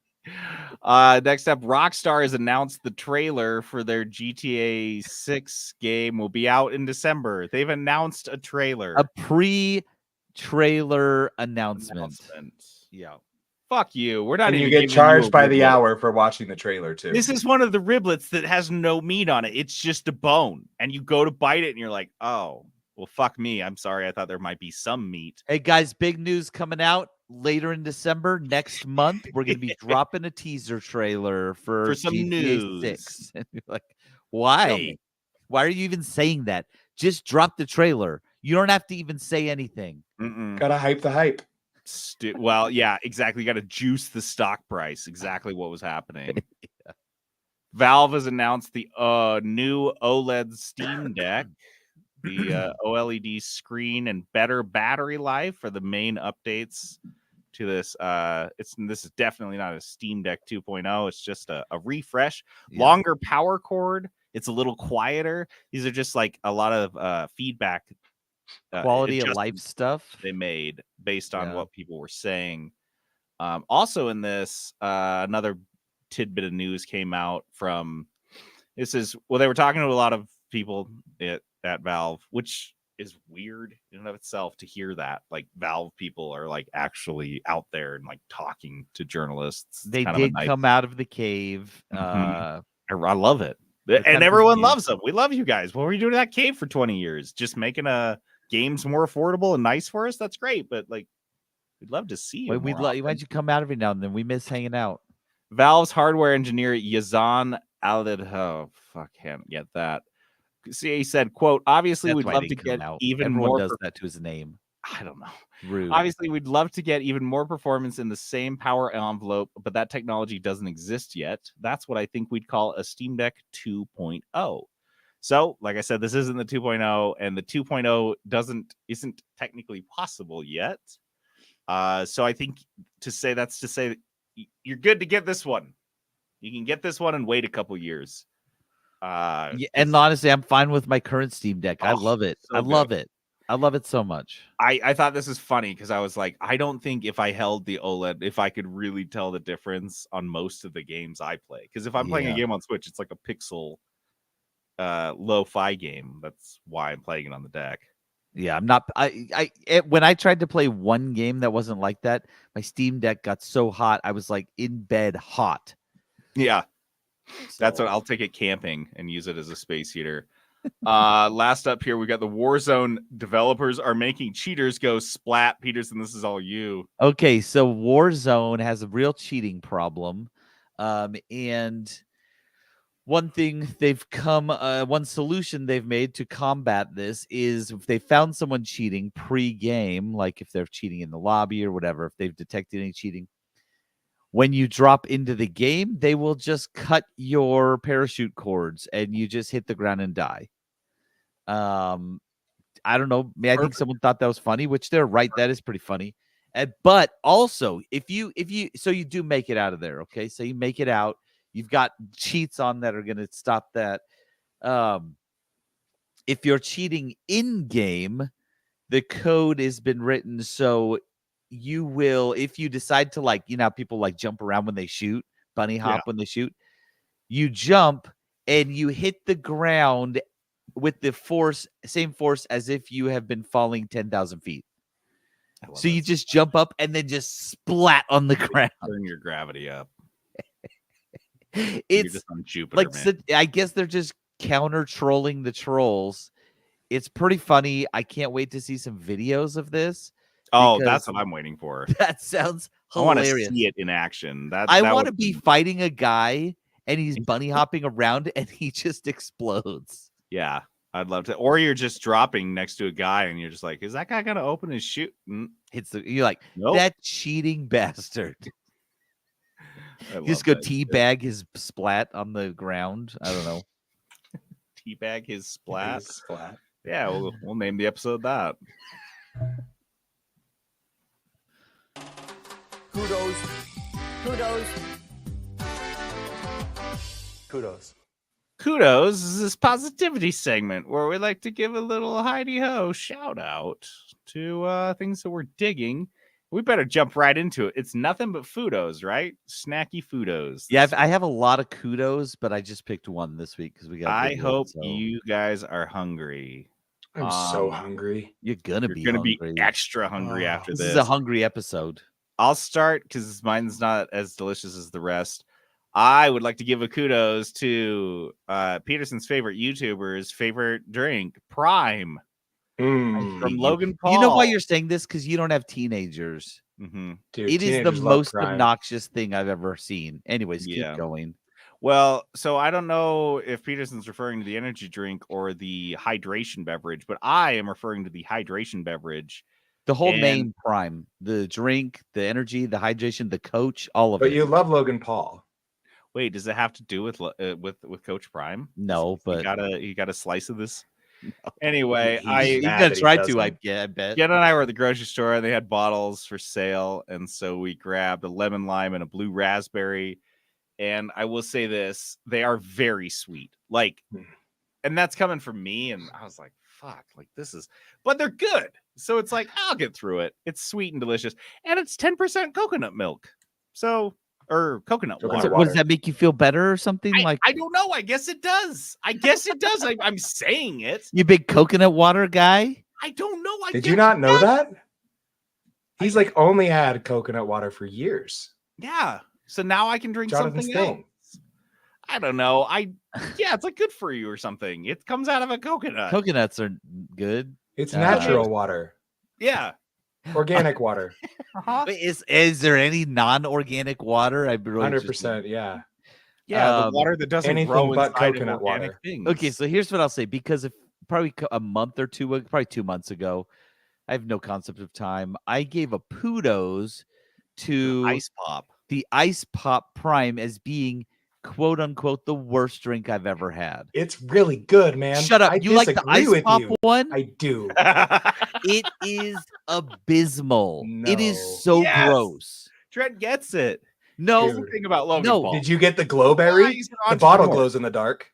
Next up, Rockstar has announced the trailer for their GTA 6 game will be out in December. They've announced a trailer. A pre-trailer announcement. Yeah. Fuck you. We're not and even you get charged by the hour for watching the trailer, too. This is one of the riblets that has no meat on it. It's just a bone. And you go to bite it and you're like, oh, well, fuck me. I'm sorry. I thought there might be some meat. Hey, guys, big news coming out later in December. Next month, we're going to be dropping a teaser trailer for some GTA news. 6. And you're like, why? Why are you even saying that? Just drop the trailer. You don't have to even say anything. Gotta hype the hype. Well, yeah, exactly. You got to juice the stock price. Exactly what was happening. Yeah. Valve has announced the new OLED Steam Deck, the OLED screen and better battery life are the main updates to this. This is definitely not a Steam Deck 2.0. It's just a refresh. Yeah. Longer power cord. It's a little quieter. These are just like a lot of feedback. Quality of life stuff they made based on what people were saying. Also in this, another tidbit of news came out from they were talking to a lot of people at Valve, which is weird in and of itself to hear that like Valve people are like actually out there and like talking to journalists. They did come out of the cave. I love it. And everyone loves them. We love you guys. What were you doing in that cave for 20 years? Just making games more affordable and nice for us? That's great, but like we'd love to see you. Why don't you come out every now and then? We miss hanging out. Valve's hardware engineer Yazan Alid, can't get that. See, he said, "quote Obviously, we'd love to get even more." Does that to his name? I don't know. Rude. Obviously, we'd love to get even more performance in the same power envelope, but that technology doesn't exist yet. That's what I think we'd call a Steam Deck 2.0. So, like I said, this isn't the 2.0, and the 2.0 isn't technically possible yet. So I think to say that you're good to get this one. You can get this one and wait a couple years. And honestly, I'm fine with my current Steam Deck. I love it. I love it. I love it so much. I thought this is funny because I was like, I don't think if I held the OLED, if I could really tell the difference on most of the games I play. Because if I'm playing a game on Switch, it's like a pixel lo-fi game. That's why I'm playing it on the deck. Yeah, I'm not. When I tried to play one game that wasn't like that, my Steam Deck got so hot. I was like in bed hot. Yeah, that's what I'll take it camping and use it as a space heater. Last up here, we got the Warzone developers are making cheaters go splat. Peterson, this is all you. Okay, so Warzone has a real cheating problem, and one thing one solution they've made to combat this is if they found someone cheating pre-game, like if they're cheating in the lobby or whatever, if they've detected any cheating, when you drop into the game, they will just cut your parachute cords and you just hit the ground and die. I don't know. I think Perfect. someone thought that was funny, which they're right. That is pretty funny. But also, if you so you do make it out of there, okay? So you make it out. You've got cheats on that are going to stop that. If you're cheating in game, the code has been written so you will, if you decide to, like, how people like jump around when they shoot, bunny hop when they shoot, you jump and you hit the ground with the same force as if you have been falling 10,000 feet. So you just jump up and then just splat on the ground. Turn your gravity up. It's just on Jupiter, like, man. so I guess they're just counter trolling the trolls. It's pretty funny. I can't wait to see some videos of this. Oh, that's what I'm waiting for. That sounds I want hilarious. to see it in action. I want to be fighting a guy and he's bunny hopping around and he just explodes. Yeah, I'd love to. Or you're just dropping next to a guy and you're just like, is that guy gonna open his chute? You're like, nope. That cheating bastard. You just go teabag his splat on the ground. I don't know. Teabag his splat. Splat. Yeah, we'll name the episode that. Kudos. Kudos is this positivity segment where we like to give a little hidey-ho shout out to things that we're digging. We better jump right into it. It's nothing but Foodos, right? Snacky Foodos. Yeah, I have a lot of kudos, but I just picked one this week because we got. I hope you guys are hungry. I'm so hungry. You're gonna be extra hungry after this. This is a hungry episode. I'll start because mine's not as delicious as the rest. I would like to give a kudos to Peterson's favorite YouTuber's favorite drink, Prime. From Logan Paul. You know why you're saying this? Because you don't have teenagers. Mm-hmm. Dude, it is the most obnoxious thing I've ever seen. Anyways, keep going. Well, so I don't know if Peterson's referring to the energy drink or the hydration beverage, but I am referring to the hydration beverage. The whole name Prime, the drink, the energy, the hydration, the coach, all of it. But you love Logan Paul. Wait, does it have to do with Coach Prime? No, but you got a slice of this. No. Anyway, he's gonna try to. I bet. Jen and I were at the grocery store and they had bottles for sale, and so we grabbed a lemon lime and a blue raspberry. And I will say this: they are very sweet. Like, and that's coming from me. And I was like, "Fuck!" Like this is, but they're good. So it's like I'll get through it. It's sweet and delicious, and it's 10% coconut milk. So. Or coconut water. What does that make you feel better or something? I don't know. I guess it does. I'm saying it. You big coconut water guy? I don't know. Did you not know that? He's like only had coconut water for years. Yeah. So now I can drink Jonathan something Sting. else. I don't know. It's like good for you or something. It comes out of a coconut. Coconuts are good. It's natural water. Yeah. Organic water. Is there any non-organic water? 100%. Yeah. Yeah, the water that doesn't grow but inside coconut of water. Things. Okay, so here's what I'll say. Because if probably a month or two, probably 2 months ago, I have no concept of time. I gave a kudos to the Ice Pop Prime as being quote unquote the worst drink I've ever had. It's really good, man. Shut up. You like the Ice Pop one? I do. It is abysmal. No. It is so gross. Trent gets it. No, thing about Logan Paul. Did you get the glowberry? The bottle glows in the dark.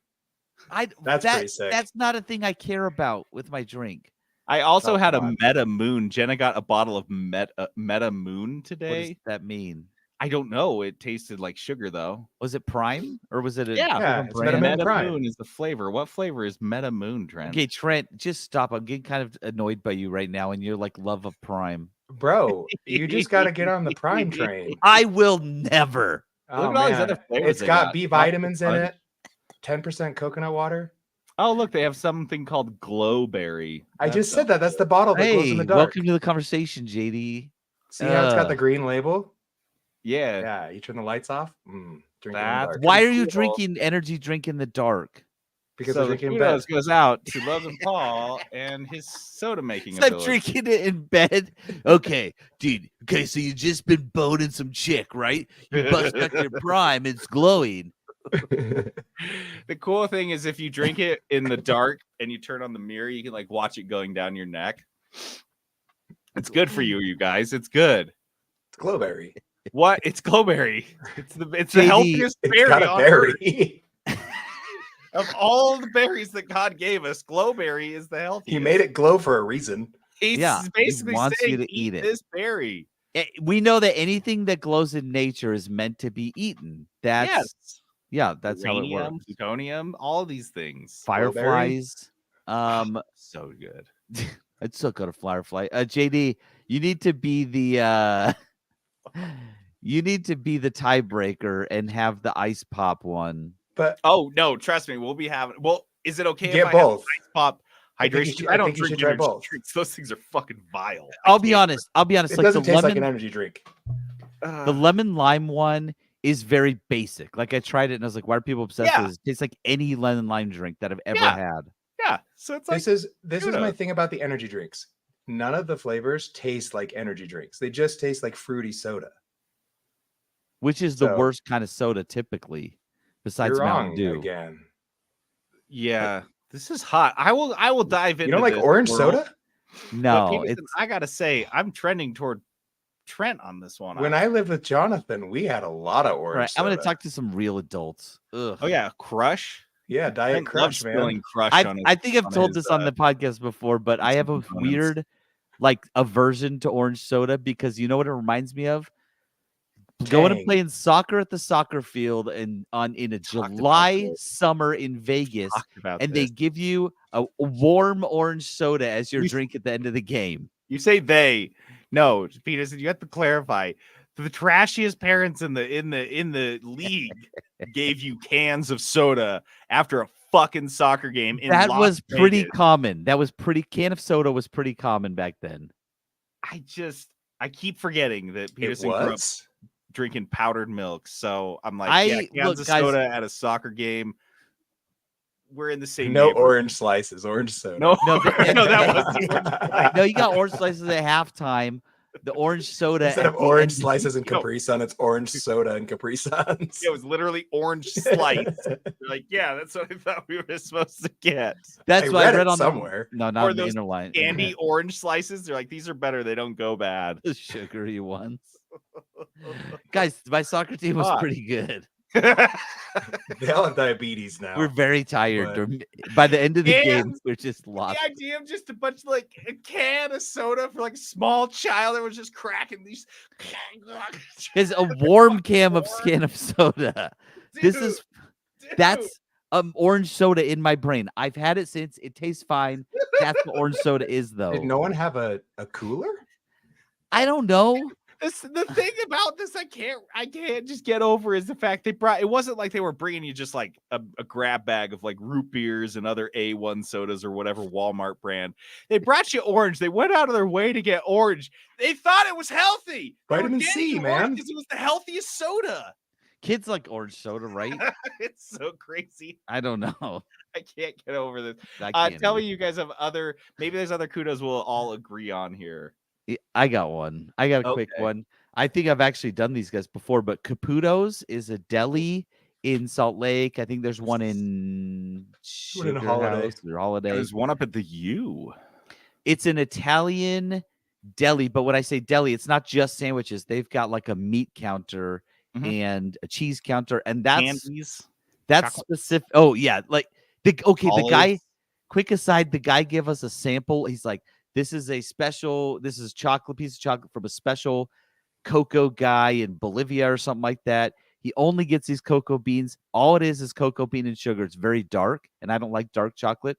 That's pretty sick. That's not a thing I care about with my drink. I also had a Meta Moon. Jenna got a bottle of Meta Moon today. What does that mean? I don't know. It tasted like sugar, though. Was it Prime or was it? It's Meta Moon is the flavor. What flavor is Meta Moon, Trent? Okay, Trent, just stop. I'm getting kind of annoyed by you right now, and you're like love of Prime, bro. You just got to get on the Prime train. I will never. Oh, look at all these other flavors. It's got B vitamins in it. 10% coconut water. Oh, look, they have something called Glowberry. I just said that. That's the bottle that glows in the dark. Welcome to the conversation, JD. See how it's got the green label? Yeah. Yeah, you turn the lights off. Why are you drinking energy drink in the dark? Because I'm drinking in bed. Goes out to Logan Paul and his soda making ability. I'm drinking it in bed. Okay, dude. Okay, so you just been boning some chick, right? You bust out your Prime, it's glowing. The cool thing is if you drink it in the dark and you turn on the mirror, you can like watch it going down your neck. It's good for you guys. It's good. It's glowberry. What? It's glowberry. It's the JD, healthiest It's berry got a on Earth. berry. Of all the berries that God gave us, glowberry is the healthiest. He made it glow for a reason. He's Yeah, he basically wants you saying, to eat it. this berry. We know that anything that glows in nature is meant to be eaten. That's that's how it Uranium, works. plutonium, all these things. Fireflies. So good. I'd still go to Firefly. JD, you need to be the tiebreaker and have the ice pop one. But Oh no, trust me, we'll be having. Well, is it okay if get I both. have ice pop I think you hydration? should- I I don't think you drink should try energy both. drinks. Those things are fucking vile. I'll be honest. It like doesn't the taste lemon, like an energy drink. the lemon lime one is very basic. Like I tried it and I was like, why are people obsessed with this? It tastes like any lemon lime drink that I've ever had. Yeah, so it's like This is my kudos. thing about the energy drinks. None of the flavors taste like energy drinks. They just taste like fruity soda. Which is the So- worst kind of soda typically, besides You're Mountain wrong Dew. again. Yeah, this is hot. I will dive into. You don't like this orange world. soda? But No, Peterson, it's I gotta say, I'm trending toward Trent on this one. When I lived with Jonathan, we had a lot of orange right. I'm soda. going to talk to some real adults. Ugh. Oh yeah, Crush. Yeah, Diet Trent loves Crush, man. spilling Crush on his, I think I've on told his, this on the podcast before, but I have a components. weird like aversion to orange soda because you know what it reminds me of? Going and Tang. playing soccer at the soccer field in a Talked about July this. summer in Vegas, Talked about and this. they give you a warm orange soda as your You- drink at the end of the game. You say they. No, Peterson, you have to clarify. The trashiest parents in the league gave you cans of soda after a fucking soccer game in That Las was pretty Vegas. common. Can of soda was pretty common back then. I keep forgetting that It Peterson grew up was. drinking powdered milk. So I'm like, cans Look, of guys- soda at a soccer game. We're in the same No neighborhood. orange slices, orange soda. No, No, no, that was the orange slice. No, you got orange slices at halftime. The orange soda Instead at of the orange end- slices and No. Capri Sun, it's orange soda and Capri Suns. It was literally orange slice. You're like, yeah, that's what I thought we were supposed to get. That's I what I read read it on somewhere. No, Or not in the those inner line. Candy orange slices. They're like, these are better. They don't go bad. The sugary ones. Guys, my soccer team was Fuck. pretty good. They all have diabetes now. We're very tired. But- By the end of the game, And we're just lost. The idea of just a bunch of like a can of soda for like a small child that was just cracking these. It's a warm can of soda. This is Dude. that's orange soda in my brain. I've had it since. It tastes fine. That's what orange soda is, though. Did no one have a cooler? I don't know. The thing about this I can't just get over is the fact they brought. It wasn't like they were bringing you just like a grab bag of like root beers and other A1 sodas or whatever Walmart brand. They brought you orange. They went out of their way to get orange. They thought it was healthy. They were Vitamin getting C, you man. orange 'cause it was the healthiest soda. Kids like orange soda, right? It's so crazy. I don't know. I can't get over this. I can't Tell me either. you guys have other. Maybe there's other kudos we'll all agree on here. I got one. I got a quick Okay. one. I think I've actually done these guys before, but Caputo's is a deli in Salt Lake. I think there's one in One in Sugar Holiday. House or Holiday. There's one up at the U. It's an Italian deli, but when I say deli, it's not just sandwiches. They've got like a meat counter Mhm. and a cheese counter, and that's Candies. that's chocolate. specific. Oh yeah, like the guy. Olives. Quick aside, the guy gave us a sample. He's like, this is a special, this is piece of chocolate from a special cocoa guy in Bolivia or something like that. He only gets these cocoa beans. All it is cocoa bean and sugar. It's very dark, and I don't like dark chocolate.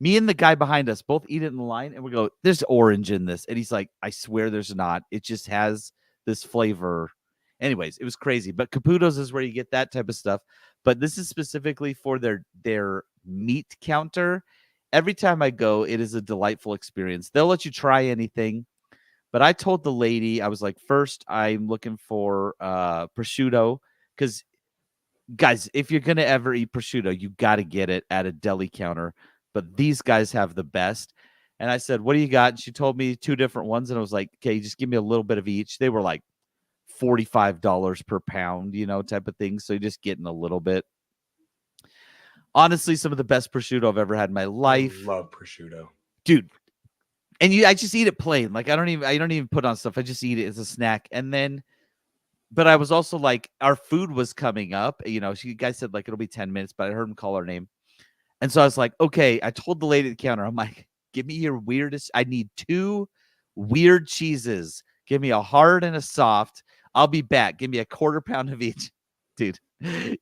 Me and the guy behind us both eat it in the line, and we go, there's orange in this. And he's like, I swear there's not. It just has this flavor. Anyways, it was crazy. But Caputo's is where you get that type of stuff. But this is specifically for their meat counter. Every time I go, it is a delightful experience. They'll let you try anything. But I told the lady, I was like, first, I'm looking for prosciutto. Because, guys, if you're going to ever eat prosciutto, you got to get it at a deli counter. But these guys have the best. And I said, what do you got? And she told me 2 different ones. And I was like, okay, just give me a little bit of each. They were like $45 per pound, type of thing. So you're just getting a little bit. Honestly, some of the best prosciutto I've ever had in my life. I love prosciutto, dude. And I just eat it plain. Like I don't even put on stuff. I just eat it as a snack. And then, but I was also like, our food was coming up. You guys said like it'll be 10 minutes, but I heard him call her name. And so I was like, okay. I told the lady at the counter, I'm like, give me your weirdest. I need 2 weird cheeses. Give me a hard and a soft. I'll be back. Give me a 1/4 pound of each. Dude,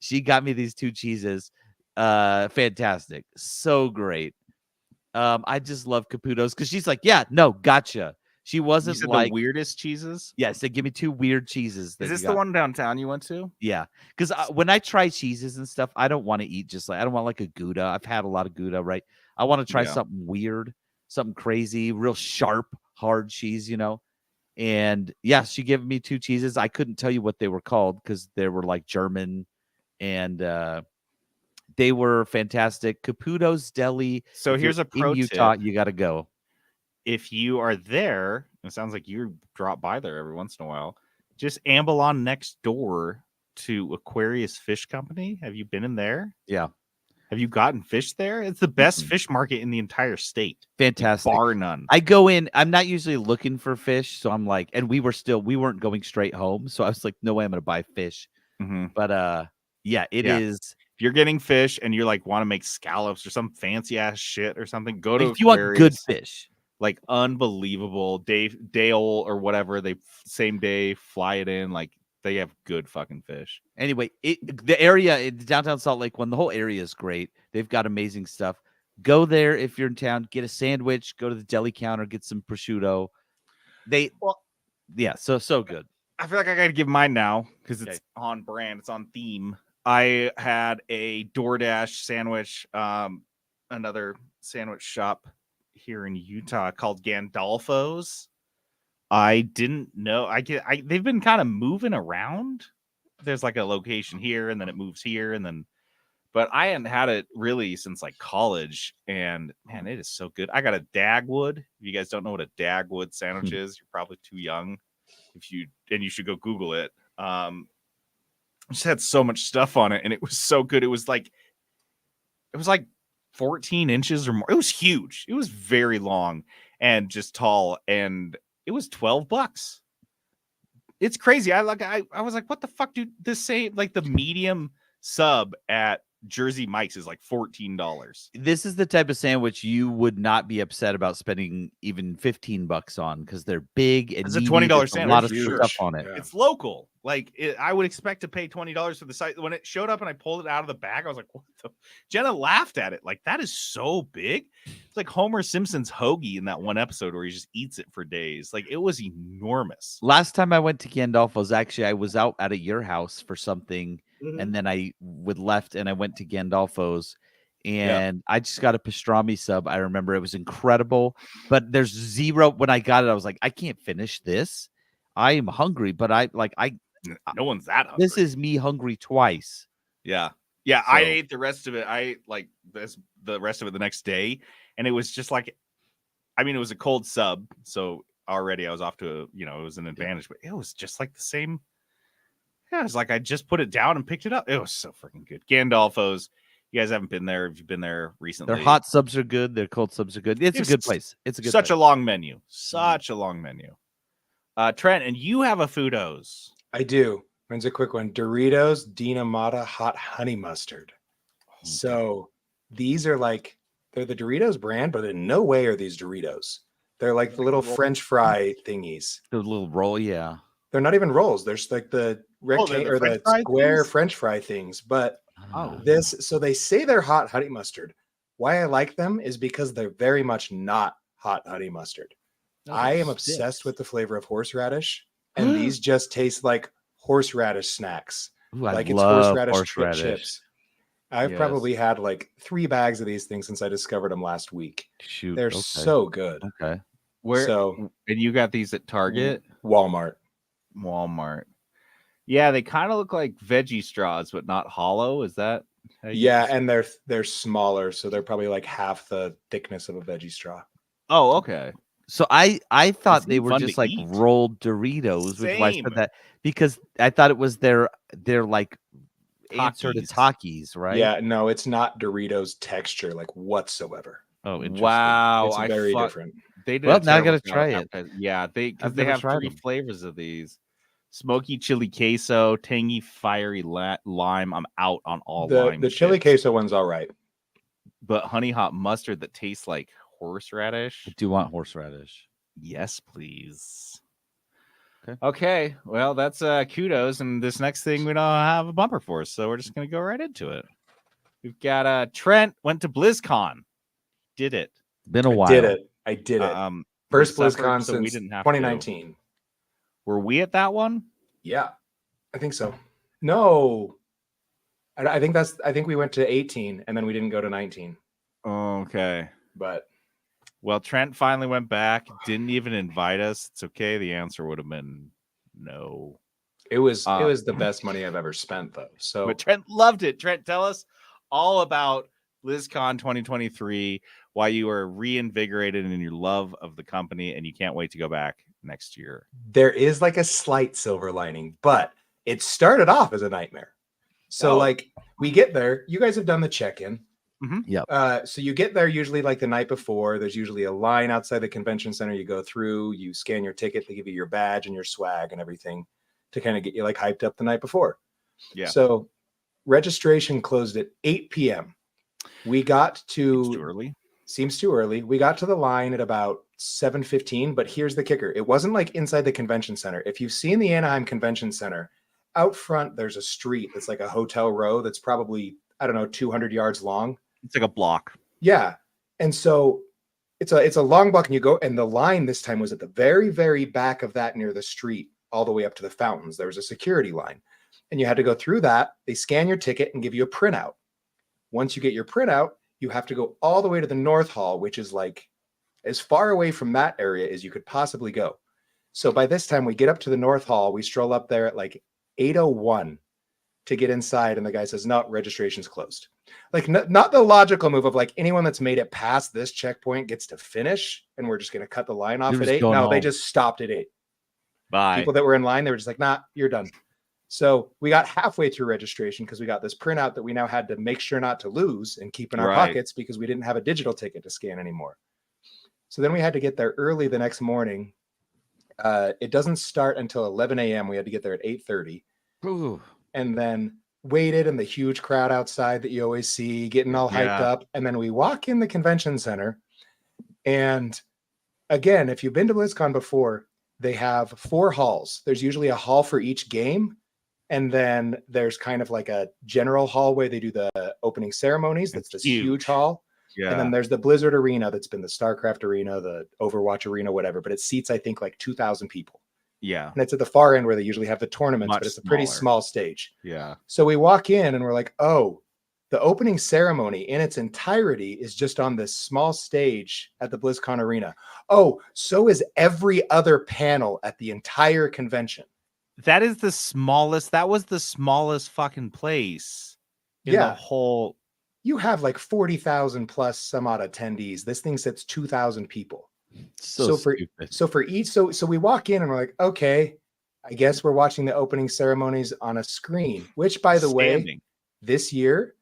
she got me these 2 cheeses. Fantastic. So great. I just love Caputo's because she's like, yeah, no, gotcha. She wasn't like the weirdest cheeses. Yes, they give me 2 weird cheeses. Is this the one downtown you went to? Yeah, because when I try cheeses and stuff, I don't want to eat just like I don't want like a Gouda. I've had a lot of Gouda, right? I want to try something weird, something crazy, real sharp, hard cheese, And yeah, she gave me 2 cheeses. I couldn't tell you what they were called because they were like German, and they were fantastic. Caputo's Deli. So here's a pro in Utah. tip. You got to go. If you are there, it sounds like you drop by there every once in a while. Just amble on next door to Aquarius Fish Company. Have you been in there? Yeah. Have you gotten fish there? It's the best fish market in the entire state. Fantastic. Bar none. I go in. I'm not usually looking for fish. So I'm like, and we weren't going straight home. So I was like, no way I'm going to buy fish. Mm-hmm. But yeah, it is. If you're getting fish and you're like, want to make scallops or some fancy ass shit or something, go to if you want good fish. Like unbelievable Dale or whatever, they same day fly it in. Like they have good fucking fish. Anyway, the area in downtown Salt Lake, the whole area is great. They've got amazing stuff. Go there if you're in town. Get a sandwich. Go to the deli counter. Get some prosciutto. So good. I feel like I got to give mine now because it's on brand. It's on theme. I had a DoorDash sandwich, another sandwich shop here in Utah called Gandolfo's. I didn't know. They've been kind of moving around. There's like a location here, and then it moves here, but I hadn't had it really since like college. And man, it is so good. I got a Dagwood. If you guys don't know what a Dagwood sandwich is, you're probably too young. You should go Google it. Just had so much stuff on it, and it was so good. It was like 14 inches or more. It was huge. It was very long and just tall, and it was $12. It's crazy. I was like, what the fuck, dude? The same like the medium sub at Jersey Mike's is like $14. This is the type of sandwich you would not be upset about spending even $15 on because they're big and it's a $20 sandwich. A lot of stuff on it. Yeah. It's local. Like I would expect to pay $20 for the site. When it showed up and I pulled it out of the bag, I was like, what the? Jenna laughed at it. Like, that is so big. It's like Homer Simpson's hoagie in that one episode where he just eats it for days. Like, it was enormous. Last time I went to Gandolfo's, actually, I was out at your house for something. And then I left and I went to Gandolfo's and I just got a pastrami sub. I remember it was incredible, but there's zero. When I got it, I was like, I can't finish this. I am hungry, but no one's that hungry. This is me hungry twice. Yeah. Yeah. So, I ate the rest of it. The rest of it the next day. And it was just like, I mean, it was a cold sub. So already I was off to it was an advantage, but it was just like the same. Yeah, it was like I just put it down and picked it up. It was so freaking good. Gandolfo's. You guys haven't been there. If you've been there recently, their hot subs are good. Their cold subs are good. It's a good place. It's a good such place. a long menu. Such a long menu. Trent, and you have a Foodos. I do. Mine's a quick one. Doritos Dinamata Hot Honey Mustard. So these are like, they're the Doritos brand, but in no way are these Doritos. They're like the little French fry thingies. The little roll, yeah. They're not even rolls. They're like the rectangle or the square French fry things. But so they say they're hot honey mustard. Why I like them is because they're very much not hot honey mustard. I am obsessed with the flavor of horseradish, and these just taste like horseradish snacks. Ooh, like I it's love horseradish chips. I've probably had like 3 bags of these things since I discovered them last week. Shoot, they're so good. Okay. And you got these at Target? Walmart. Yeah, they kind of look like veggie straws, but not hollow. Is that? And they're smaller, so they're probably like half the thickness of a veggie straw. Oh, okay. So I thought they seemed were fun just to like eat. rolled Doritos, which is why I Same. said that because I thought it was their like answer to Takis. Takis, right? Yeah, no, it's not Doritos texture like whatsoever. Oh, interesting. Wow, It's very different. They did Well, a now I terrible gotta try job it. advertising. Yeah, because I've they never have tried 3 them. flavors of these: smoky chili queso, tangy fiery lime. I'm out on all lime. The chili shits. queso one's all right. But honey hot mustard that tastes like horseradish. I do want horseradish. Yes, please. Okay. Okay. Well, that's kudos. And this next thing we don't have a bumper for, so we're just gonna go right into it. We've got Trent went to BlizzCon. Did it. Been a while. I did it. we First suffered, BlizzCon so we since didn't have 2019. to. Were we at that one? Yeah, I think so. No, I think we went to 18 and then we didn't go to 19. Okay. But Well, Trent finally went back, didn't even invite us. It's okay. The answer would have been no. it was the best money I've ever spent though. So But Trent loved it. Trent, tell us all about BlizzCon 2023, why you are reinvigorated in your love of the company and you can't wait to go back next year. there is like a slight silver lining, but it started off as a nightmare. So like we get there, you guys have done the check-in. Yep. So you get there usually like the night before. There's usually a line outside the convention center. You go through, you scan your ticket, they give you your badge and your swag and everything to kind of get you like hyped up the night before. Yeah. So registration closed at 8 p.m. We got to It's too early. Seems too early. We got to the line at about 7:15, but here's the kicker. It wasn't like inside the convention center. If you've seen the Anaheim Convention Center, out front there's a street that's like a hotel row that's probably, I don't know, 200 yards long. It's like a block. Yeah. And so it's a long block and you go, and the line this time was at the very, very back of that near the street, all the way up to the fountains. There was a security line and you had to go through that. They scan your ticket and give you a printout. Once you get your printout, you have to go all the way to the North Hall, which is like as far away from that area as you could possibly go. So by this time we get up to the North Hall, we stroll up there at like 8:01 to get inside. And the guy says, no, registration's closed. Like not the logical move of like anyone that's made it past this checkpoint gets to finish. And we're just going to cut the line off You're at just 8. going No, they home. just stopped at 8. Bye. People that were in line, they were just like, nah, you're done. So we got halfway through registration because we got this printout that we now had to make sure not to lose and keep in our Right. pockets because we didn't have a digital ticket to scan anymore. So then we had to get there early the next morning. It doesn't start until 11 a.m. We had to get there at 8:30 and then waited in the huge crowd outside that you always see, getting all hyped Yeah. up. And then we walk in the convention center. And again, if you've been to BlizzCon before, they have 4 halls. There's usually a hall for each game. And then there's kind of like a general hall where they do the opening ceremonies. That's this huge hall. Yeah. And then there's the Blizzard Arena that's been the StarCraft Arena, the Overwatch Arena, whatever. But it seats, I think, like 2,000 people. Yeah. And it's at the far end where they usually have the tournaments, Much but it's a pretty smaller. small stage. Yeah. So we walk in and we're like, oh, the opening ceremony in its entirety is just on this small stage at the BlizzCon Arena. Oh, so is every other panel at the entire convention. That is the smallest. That was the smallest fucking place in the whole. You have like 40,000 plus some odd attendees. This thing sits 2,000 people. So For each, so we walk in and we're like, okay, I guess we're watching the opening ceremonies on a screen, which by the way, this year,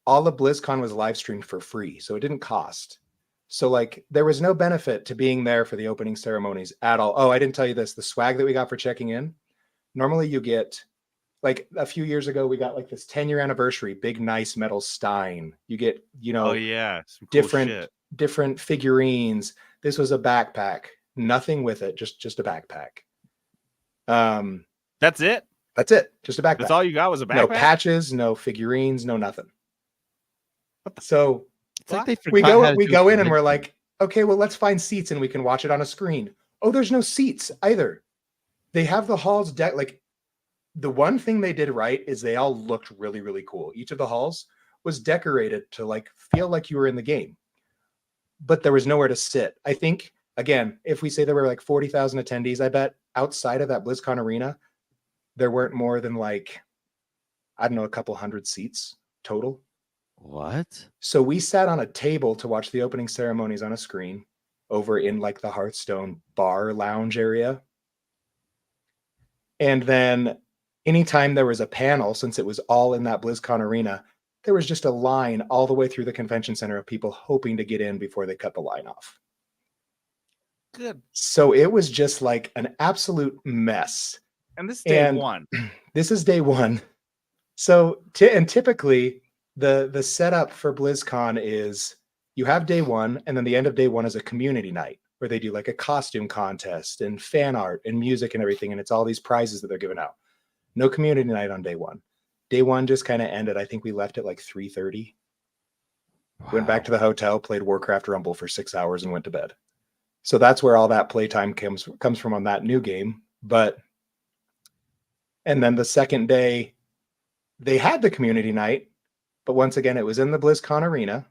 all of BlizzCon was live streamed for free. So it didn't cost. So like there was no benefit to being there for the opening ceremonies at all. Oh, I didn't tell you this. The swag that we got for checking in, normally you get like a few years ago, we got like this 10-year anniversary, big, nice metal Stein. You get, you know, Oh yeah, some cool different figurines. This was a backpack, nothing with it, just a backpack. That's it. That's it. Just a backpack. That's all you got was a backpack. No patches, no figurines, no nothing. So it's like they we go in and we're like, okay, well, let's find seats and we can watch it on a screen. Oh, there's no seats either. They have the halls like the one thing they did right is they all looked really, really cool. Each of the halls was decorated to like feel like you were in the game, but there was nowhere to sit. I think, again, if we say there were like 40,000 attendees, I bet outside of that BlizzCon arena, there weren't more than like, I don't know, a couple hundred seats total. What? So we sat on a table to watch the opening ceremonies on a screen. over in like the Hearthstone bar lounge area. And then anytime there was a panel, since it was all in that BlizzCon arena, there was just a line all the way through the convention center of people hoping to get in before they cut the line off. Good. So it was just like an absolute mess. And this is day one. This is day one. So typically the setup for BlizzCon is you have day one, and then the end of day one is a community night where they do like a costume contest and fan art and music and everything. And it's all these prizes that they're giving out. No community night on day one. Day one just kind of ended. I think we left at like 3:30. Wow. Went back to the hotel, played Warcraft Rumble for 6 hours and went to bed. So that's where all that playtime comes from on that new game. And then the second day, they had the community night, but once again, it was in the BlizzCon arena.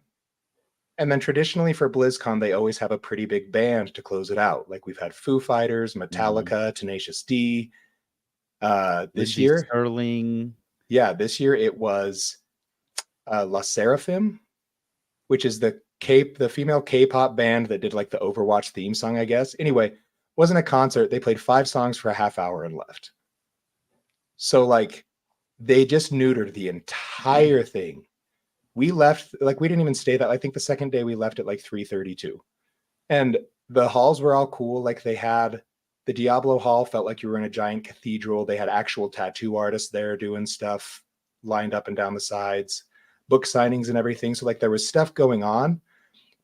And then traditionally for BlizzCon, they always have a pretty big band to close it out. Like we've had Foo Fighters, Metallica, Tenacious D. This year, Sterling. Yeah, this year it was La Seraphim, which is the female K-pop band that did like the Overwatch theme song, I guess. Anyway, wasn't a concert. They played 5 songs for a half hour and left. So like they just neutered the entire thing. We left, like we didn't even stay that. I think the second day we left at like 3:32. And the halls were all cool. Like they had the Diablo Hall felt like you were in a giant cathedral. They had actual tattoo artists there doing stuff lined up and down the sides, book signings and everything. So like there was stuff going on,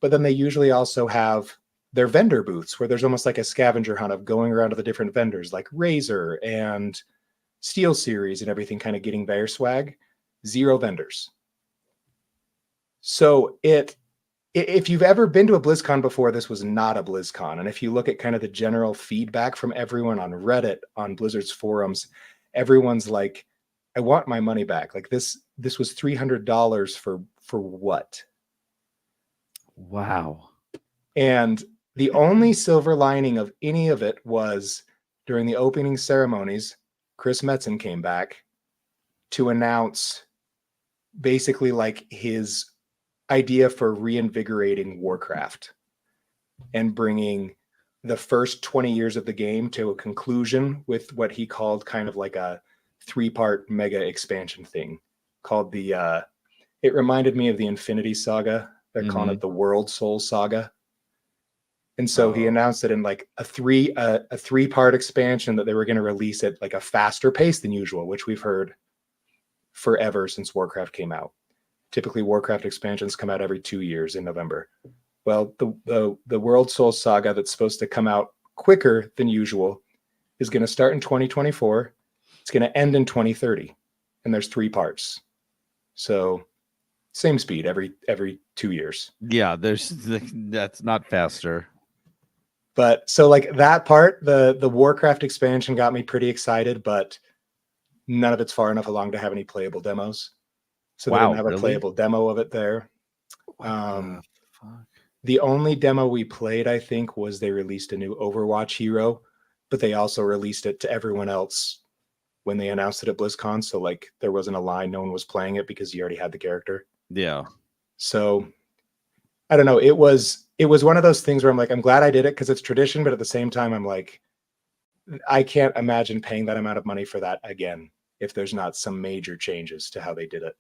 but then they usually also have their vendor booths where there's almost like a scavenger hunt of going around to the different vendors like Razer and Steel Series and everything, kind of getting their swag. 0 vendors. So if you've ever been to a BlizzCon before, this was not a BlizzCon. And if you look at kind of the general feedback from everyone on Reddit, on Blizzard's forums, everyone's like, I want my money back. Like this was $300 for what? Wow. And the only silver lining of any of it was during the opening ceremonies, Chris Metzen came back to announce basically like his idea for reinvigorating Warcraft and bringing the first 20 years of the game to a conclusion with what he called kind of like a 3-part mega expansion thing called it reminded me of the Infinity Saga. They're calling it the World Soul Saga. And so he announced it in like a 3-part expansion that they were going to release at like a faster pace than usual, which we've heard forever since Warcraft came out. Typically, Warcraft expansions come out every 2 years in November. Well, the World Soul Saga that's supposed to come out quicker than usual is going to start in 2024. It's going to end in 2030, and there's 3 parts. So same speed every 2 years. Yeah, that's not faster. But so like that part, the Warcraft expansion got me pretty excited, but none of it's far enough along to have any playable demos. So they didn't have a playable demo of it there. The only demo we played, I think, was they released a new Overwatch hero, but they also released it to everyone else when they announced it at BlizzCon. So like there wasn't a line, no one was playing it because you already had the character. Yeah. So I don't know. It was one of those things where I'm like, I'm glad I did it because it's tradition, but at the same time, I'm like, I can't imagine paying that amount of money for that again if there's not some major changes to how they did it.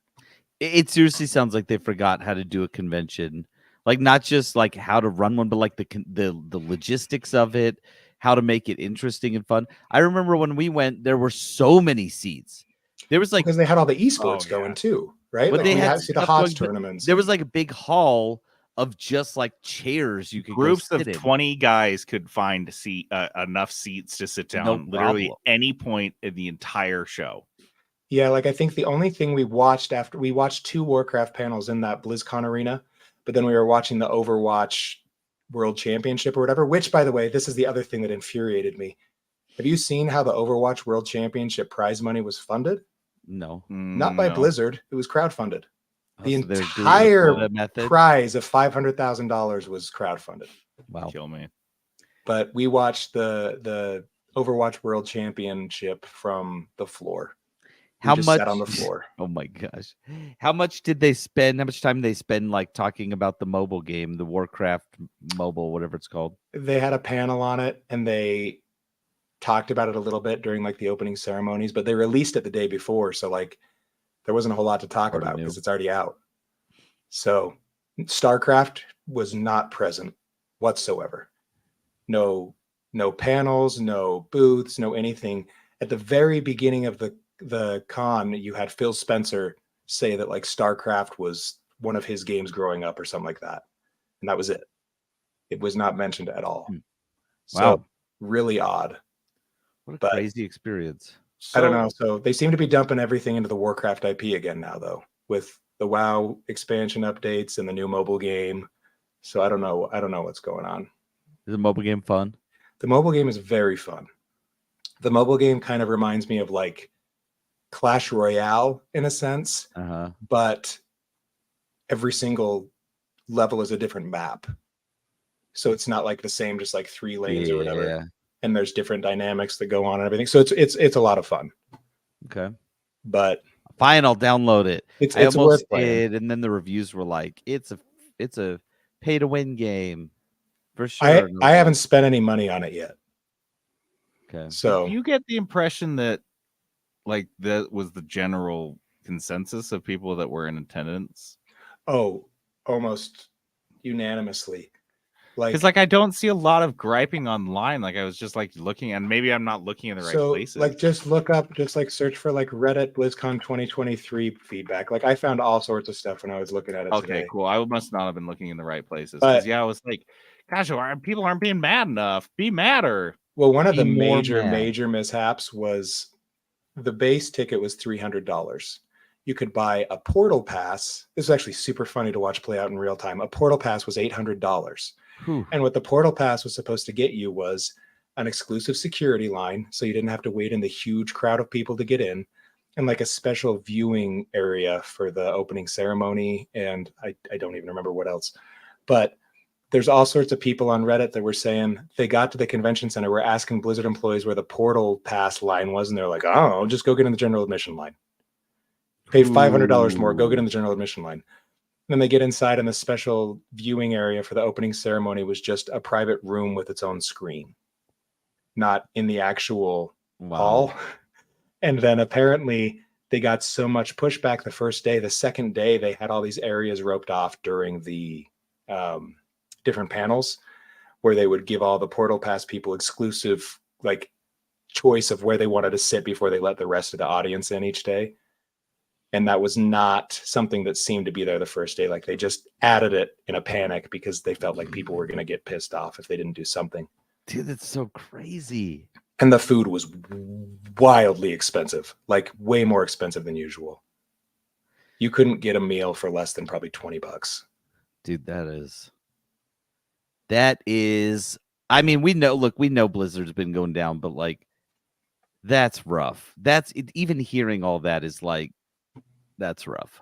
It seriously sounds like they forgot how to do a convention, like not just like how to run one, but like the logistics of it, how to make it interesting and fun. I remember when we went, there were so many seats. There was like because they had all the esports going too, right? But like they had to see the HOTS tournaments. There was like a big hall of just like chairs you could groups go of sit 20 guys could find enough seats to sit down literally any point in the entire show. Yeah, like I think the only thing we watched after we watched 2 Warcraft panels in that BlizzCon arena, but then we were watching the Overwatch World Championship or whatever, which by the way, this is the other thing that infuriated me. Have you seen how the Overwatch World Championship prize money was funded? No. Not by Blizzard. It was crowdfunded. The so entire prize of $500,000 was crowdfunded. Wow. Kill me. But we watched the Overwatch World Championship from the floor. We How just much sat on the floor. Oh my gosh. How much time did they spend like talking about the mobile game, the Warcraft mobile, whatever it's called? They had a panel on it, and they talked about it a little bit during like the opening ceremonies, but they released it the day before, so like there wasn't a whole lot to talk Already about knew. because it's already out. So StarCraft was not present whatsoever. No panels, no booths, no anything. At the very beginning of the con, you had Phil Spencer say that like StarCraft was one of his games growing up or something like that. And that was it. It was not mentioned at all. So Wow. really odd. What a But crazy experience. I don't know. So they seem to be dumping everything into the Warcraft IP again now, though, with the WoW expansion updates and the new mobile game. So I don't know. I don't know what's going on. Is the mobile game fun? The mobile game is very fun. The mobile game kind of reminds me of like Clash Royale in a sense, Uh-huh. but every single level is a different map. So it's not like the same, just like 3 lanes or whatever. Yeah. And there's different dynamics that go on and everything. So it's a lot of fun. Okay. But Fine, I'll download it. it's I worth almost playing. did, and then the reviews were like, it's a pay to win game for sure. I haven't spent any money on it yet. Okay. So Do you get the impression that like that was the general consensus of people that were in attendance? almost unanimously. Because like I don't see a lot of griping online. Like I was just like looking, and maybe I'm not looking in the right places. Like just look up, just like search for like Reddit BlizzCon 2023 feedback. Like I found all sorts of stuff when I was looking at it Okay, today. cool. I must not have been looking in the right places. But- Because yeah, I was like, gosh, people aren't being mad enough. Be madder. Well, one of Be the more major mad. mishaps was the base ticket was $300. You could buy a portal pass. This is actually super funny to watch play out in real time. A portal pass was $800. Whew. And what the portal pass was supposed to get you was an exclusive security line, so you didn't have to wait in the huge crowd of people to get in, and like a special viewing area for the opening ceremony. And I don't even remember what else. But there's all sorts of people on Reddit that were saying they got to the convention center, were asking Blizzard employees where the portal pass line was, and they're like, oh, just go get in the general admission line. Pay $500 more, go get in the general admission line. Then they get inside, and the special viewing area for the opening ceremony was just a private room with its own screen, not in the actual hall. And then apparently they got so much pushback the first day. The second day, they had all these areas roped off during the different panels where they would give all the portal pass people exclusive like choice of where they wanted to sit before they let the rest of the audience in each day. And that was not something that seemed to be there the first day. Like they just added it in a panic because they felt like people were going to get pissed off if they didn't do something. Dude, that's so crazy. And the food was wildly expensive, like way more expensive than usual. You couldn't get a meal for less than probably $20. Dude, that is, I mean, we know Blizzard's been going down, but like, that's rough. Even hearing all that is like, that's rough.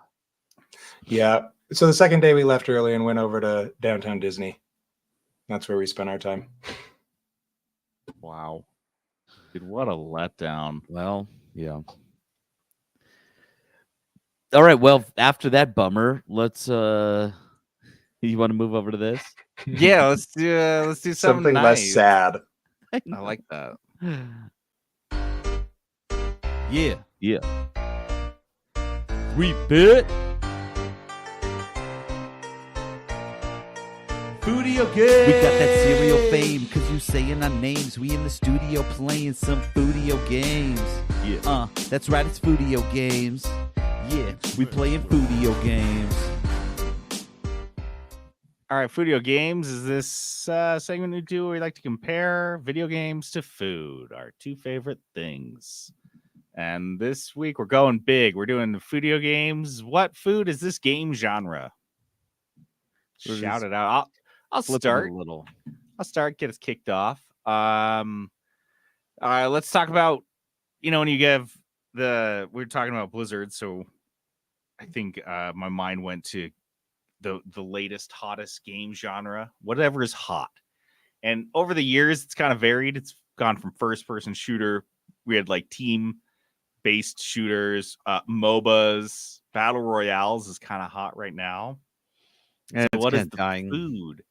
Yeah. So the second day we left early and went over to downtown Disney. That's where we spent our time. Wow. Dude, what a letdown. Well, yeah. All right. Well, after that bummer, let's you want to move over to this? Yeah, let's do something less nice. sad. I like that. Yeah. 3-bit. Studio game. We got that serial fame, cause you saying our names. We in the studio playing some Foodio games. Yeah. That's right, it's Foodio games. Yeah, we playing Foodio games. All right, Foodio Games is this segment we do where we like to compare video games to food, our two favorite things. And this week we're going big. We're doing Foodio Games. What food is this game genre? Shout it out. I'll start. A little. I'll start. Get us kicked off. Let's talk about, when you give we're talking about Blizzard, so I think my mind went to the latest hottest game genre, whatever is hot. And over the years, it's kind of varied. It's gone from first person shooter. We had like team based shooters, MOBAs, battle royales is kind of hot right now. And So it's what is kinda the dying. food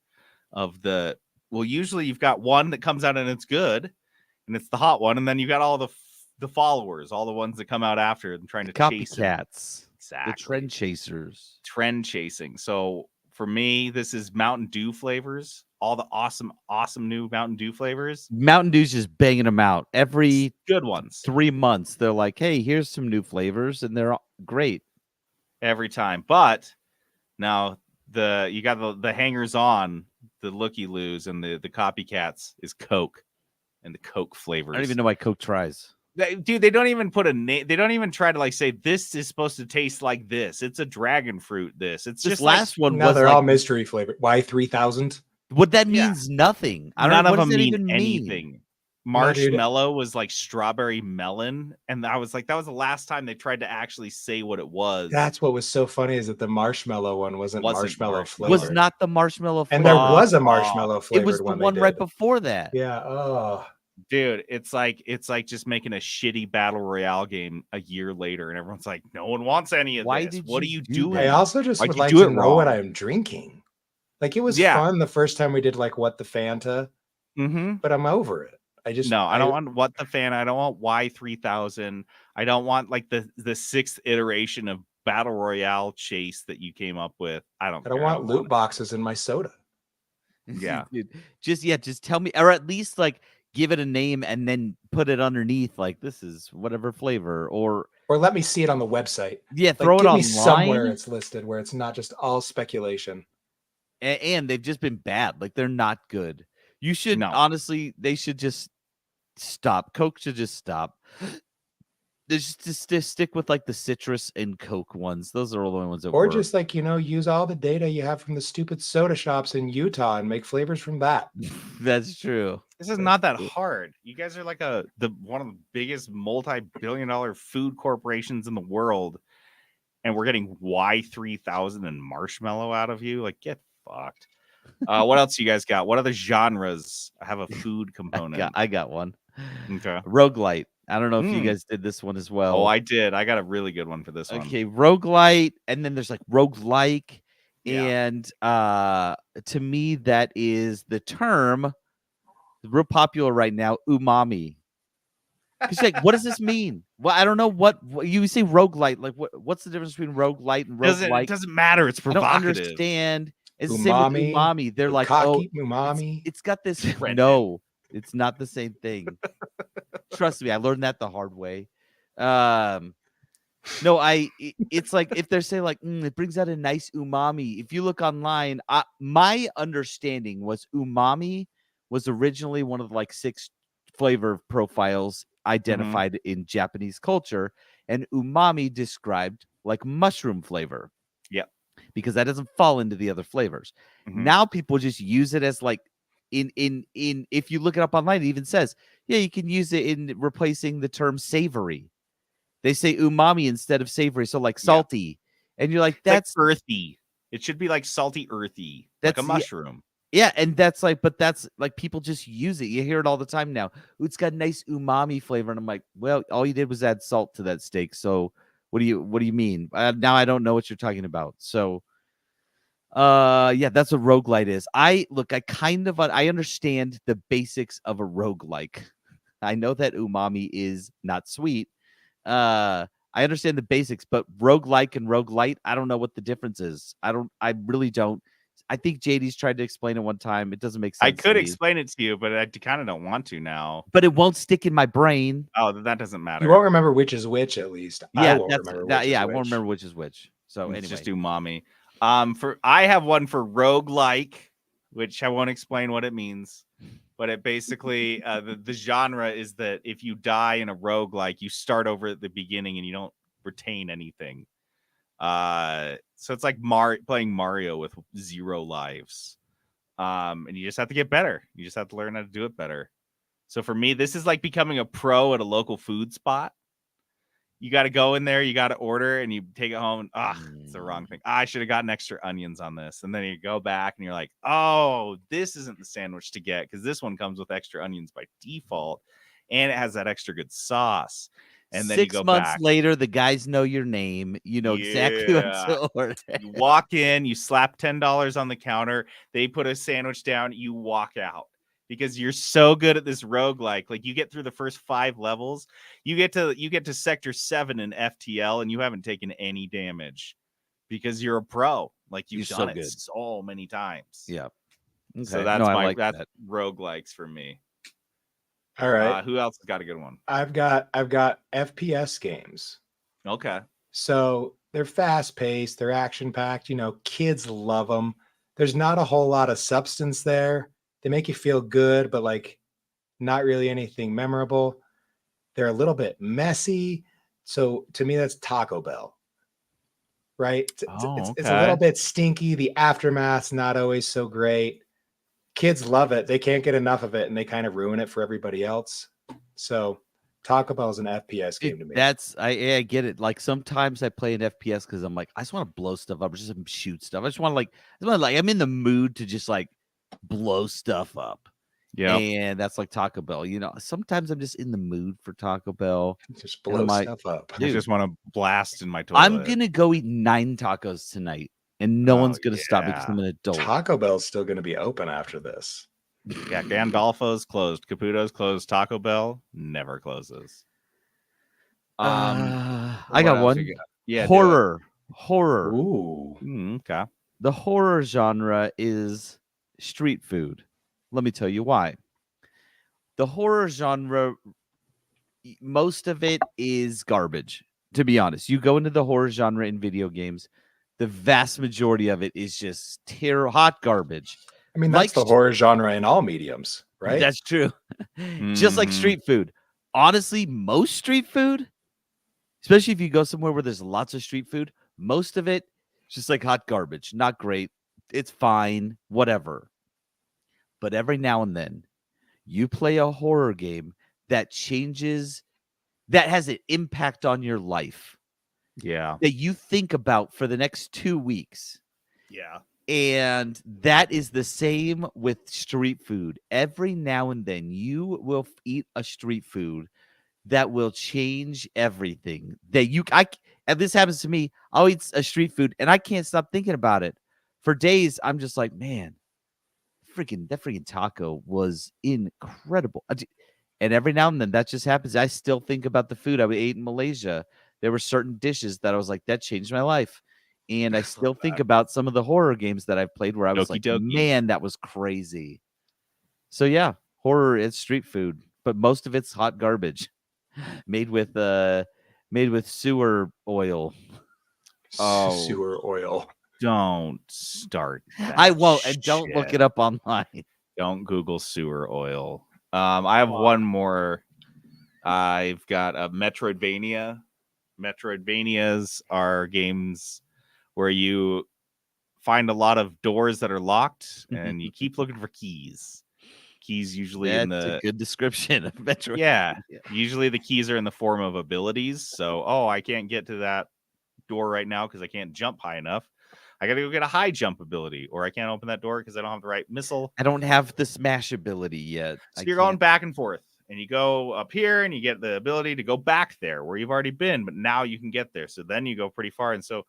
of the? Well, usually you've got one that comes out and it's good, and it's the hot one, and then you got all the followers, all the ones that come out after and trying to chase it. Copycats. Exactly. The trend chasers. Trend chasing. So for me, this is Mountain Dew flavors. All the awesome new Mountain Dew flavors. Mountain Dew's just banging them out every Good ones 3 months. They're like, hey, here's some new flavors, and they're great every time. But now you got the hangers on, the looky-loos and the copycats is Coke and the Coke flavors. I don't even know why Coke tries. Dude, they don't even put a name. They don't even try to like say this is supposed to taste like this. It's a dragon fruit. It's This just last one No, was they're like, all mystery flavored. Why 3000? what that Yeah. means nothing. I don't none know of what does them that mean even anything. mean. No, dude. Marshmallow was like strawberry melon, and I was like, that was the last time they tried to actually say what it was. That's what was so funny is that the marshmallow one wasn't marshmallow marshmallow. flavored. Was not the marshmallow and flavor. there was a marshmallow flavored It was the one they right did. before that. Yeah. Oh, Dude, it's like just making a shitty battle royale game a year later, and everyone's like, no one wants any of Why this. did What are you you do doing? that? I also just Why'd would you like do to it know what wrong? I'm drinking. Like it was Yeah. fun the first time we did like what the Fanta, Mm-hmm. but I'm over it. I don't want what the fan. I don't want Y3000. I don't want like the sixth iteration of battle royale chase that you came up with. I don't want loot boxes in my soda. Yeah. Dude, just tell me, or at least like give it a name and then put it underneath like this is whatever flavor, or let me see it on the website. yeah, throw it give online. me somewhere it's listed where it's not just all speculation. And they've just been bad. Like they're not good. You should honestly, they should just stop. Coke should just stop. Just stick with like the citrus and Coke ones. Those are all the only ones that Or work. just like, use all the data you have from the stupid soda shops in Utah and make flavors from that. That's true. This is not that hard. You guys are like one of the biggest multi-billion-dollar food corporations in the world, and we're getting Y3000 and marshmallow out of you. Like, get fucked. What else you guys got? What other genres have a food component? I got one. Okay. Roguelite. I don't know if you guys did this one as well. Oh, I did. I got a really good one for this one. Okay, roguelite, and then there's like roguelike. Yeah. And to me, that is the term real popular right now, umami. Because like, what does this mean? Well, I don't know what you say roguelite. Like what's the difference between roguelite and roguelike? It doesn't matter. It's provocative. I don't understand. It's the same with umami. They're like, umami. It's got this. No, it's not the same thing. Trust me, I learned that the hard way. No, it's like if they're saying like it brings out a nice umami. If you look online, my understanding was umami was originally one of the like 6 flavor profiles identified in Japanese culture, and umami described like mushroom flavor. Yep. Because that doesn't fall into the other flavors. Now people just use it as like in if you look it up online, it even says, yeah, you can use it in replacing the term savory. They say umami instead of savory, so like salty. And you're like, that's like earthy. It should be like salty, earthy, like a mushroom. Yeah, and that's like, but that's like people just use it. You hear it all the time now. Ooh, it's got nice umami flavor, and I'm like, well, all you did was add salt to that steak. So what do you mean? Now I don't know what you're talking about. So yeah, that's what roguelite is. I understand the basics of a roguelike. I know that umami is not sweet. I understand the basics, but roguelike and roguelite, I don't know what the difference is. I really don't. I think JD's tried to explain it one time. It doesn't make sense. I could explain it to you, but I kind of don't want to now. But it won't stick in my brain. Oh, that doesn't matter. You won't remember which is which, at least. Yeah, I won't remember which is which. I won't remember which is which. So Let's anyway, just do umami. I have one for roguelike, which I won't explain what it means, but it basically the genre is that if you die in a roguelike, you start over at the beginning and you don't retain anything. So it's like playing Mario with 0 lives. And you just have to get better. You just have to learn how to do it better. So for me, this is like becoming a pro at a local food spot. You got to go in there, you got to order, and you take it home. It's the wrong thing. I should have gotten extra onions on this. And then you go back and you're like, oh, this isn't the sandwich to get because this one comes with extra onions by default. And it has that extra good sauce. and then you 6 go months back. later, the guys know your name. You know exactly what to order. You walk in, you slap $10 on the counter, they put a sandwich down, you walk out. Because you're so good at this roguelike. Like you get through the first 5 levels, you get to sector 7 in FTL, and you haven't taken any damage because you're a pro. Like you've You're done so it good. so many times. Yeah. Okay. So that's no, I my like that's that. roguelikes for me. All right. Who else has got a good one? I've got FPS games. Okay. So they're fast paced, they're action packed. You know, kids love them. There's not a whole lot of substance there. They make you feel good, but like not really anything memorable. They're a little bit messy. So to me, that's Taco Bell, right? It's a little bit stinky. The aftermath's not always so great. Kids love it. They can't get enough of it, and they kind of ruin it for everybody else. So Taco Bell is an FPS game to me. I get it. Like sometimes I play an FPS because I'm like, I just want to blow stuff up or just shoot stuff. I just want to like I'm in the mood to just like blow stuff up. Yeah. And that's like Taco Bell. You know, sometimes I'm just in the mood for Taco Bell. Just blow stuff up. I just want to blast in my toilet. I'm gonna go eat 9 tacos tonight, and no one's gonna stop me because I'm an adult. Taco Bell's still gonna be open after this. Yeah, Gandolfo's closed, Caputo's closed, Taco Bell never closes. I got one. Yeah, horror. Ooh. Okay. The horror genre is street food. Let me tell you why. The horror genre, most of it is garbage, to be honest. You go into the horror genre in video games, the vast majority of it is just hot garbage. I mean, that's the horror genre in all mediums, right? That's true. Just like street food. Honestly, most street food, especially if you go somewhere where there's lots of street food, most of it is just like hot garbage. Not great. It's fine, whatever. But every now and then, you play a horror game that changes, that has an impact on your life. Yeah. That you think about for the next 2 weeks. Yeah. And that is the same with street food. Every now and then, you will eat a street food that will change everything. And this happens to me. I'll eat a street food, and I can't stop thinking about it. For days, I'm just like, man, that freaking taco was incredible. And every now and then that just happens. I still think about the food I ate in Malaysia. There were certain dishes that I was like, that changed my life. And I still think about some of the horror games that I've played where I was like, man, that was crazy. So yeah, horror is street food, but most of it's hot garbage made with sewer oil. Sewer oil. Don't start. I won't, and don't look it up online. Don't Google sewer oil. I have one more. I've got a Metroidvania. Metroidvanias are games where you find a lot of doors that are locked, and you keep looking for keys. Keys usually That's in the a good description of Metroid. Yeah, usually the keys are in the form of abilities. So, I can't get to that door right now because I can't jump high enough. I got to go get a high jump ability, or I can't open that door because I don't have the right missile. I don't have the smash ability yet. So you're going back and forth, and you go up here and you get the ability to go back there where you've already been, but now you can get there. So then you go pretty far. And so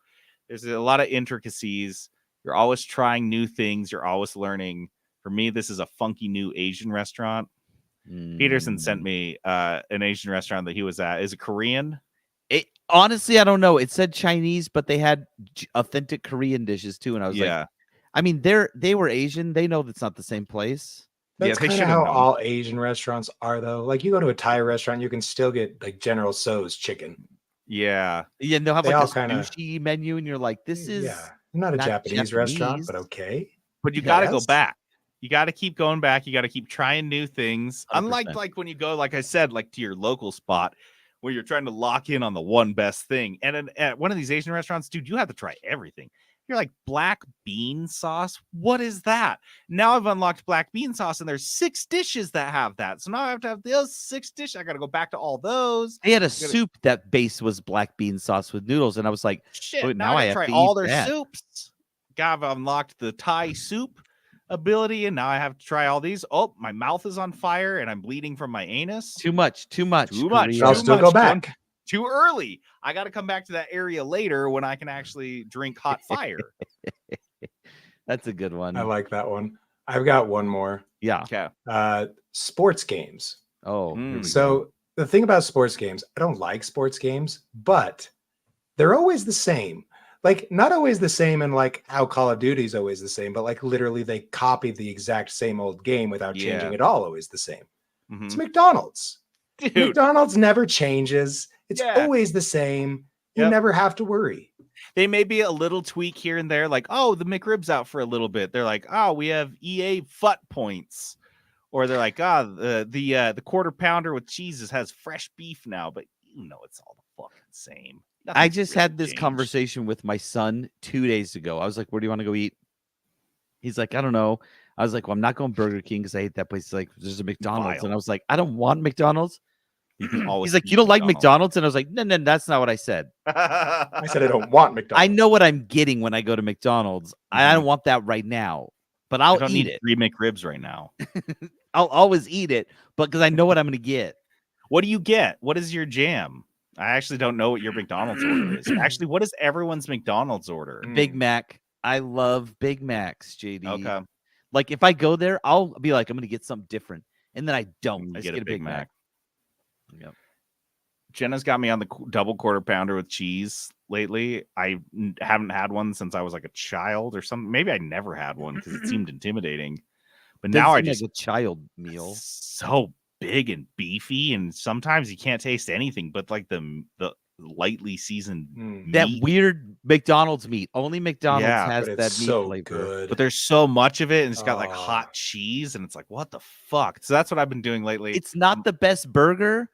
there's a lot of intricacies. You're always trying new things. You're always learning. For me, this is a funky new Asian restaurant. Peterson sent me an Asian restaurant that he was at. Is it Korean? Honestly, I don't know. It said Chinese, but they had authentic Korean dishes too. And I was like, I mean, they were Asian. They know that's not the same place. That's kind of how all Asian restaurants are, though. Like you go to a Thai restaurant, you can still get like General Tso's chicken. Yeah, and they'll have like a sushi menu, and you're like, this is not a Japanese restaurant, but okay. But you got to go back. You got to keep going back. You got to keep trying new things. 100%. Unlike like when you go, like I said, like to your local spot where you're trying to lock in on the one best thing. And at one of these Asian restaurants, dude, you have to try everything. You're like, black bean sauce? What is that? Now I've unlocked black bean sauce, and there's 6 dishes that have that. So now I have to have those 6 dishes. I got to go back to all those. They had a soup that base was black bean sauce with noodles, and I was like, shit, now I have to try all their soups. I've unlocked the Thai soup ability, and now I have to try all these. Oh, my mouth is on fire, and I'm bleeding from my anus. Too much. I'll still go back. Too early. I got to come back to that area later when I can actually drink hot fire. That's a good one. I like that one. I've got one more. Yeah. Okay. Sports games. Oh, here we go. So the thing about sports games, I don't like sports games, but they're always the same. Like, not always the same in like how Call of Duty is always the same, but like literally they copied the exact same old game without changing it all always the same. It's McDonald's. Dude. McDonald's never changes. It's always the same. You never have to worry. They may be a little tweak here and there, like, oh, the McRib's out for a little bit. They're like, oh, we have EA FUT points. Or they're like, the quarter pounder with cheeses has fresh beef now, but you know it's all the fucking same. I just had this conversation with my son 2 days ago. I was like, where do you want to go eat? He's like, I don't know. I was like, well, I'm not going Burger King because I hate that place. He's like, there's a McDonald's. Vile. And I was like, I don't want McDonald's. Always He's like, you don't like McDonald's? And I was like, no, that's not what I said. I said I don't want McDonald's. I know what I'm getting when I go to McDonald's. I don't want that right now, but I'll eat it. 3 McRibs right now. I'll always eat it, but because I know what I'm going to get. What do you get? What is your jam? I actually don't know what your McDonald's order is. Actually, what is everyone's McDonald's order? Big Mac. I love Big Macs, JD. Okay. Like if I go there, I'll be like, I'm going to get something different. And then I don't. I just get a Big Mac. Yep. Jenna's got me on the double quarter pounder with cheese lately. I haven't had one since I was like a child or something. Maybe I never had one because it seemed intimidating. But now I just like a child meal. So big and beefy, and sometimes you can't taste anything but like the lightly seasoned that meat. weird McDonald's meat. Only McDonald's has that meat so flavor. good. But there's so much of it, and it's got like hot cheese, and it's like, what the fuck? So that's what I've been doing lately. It's not the best burger,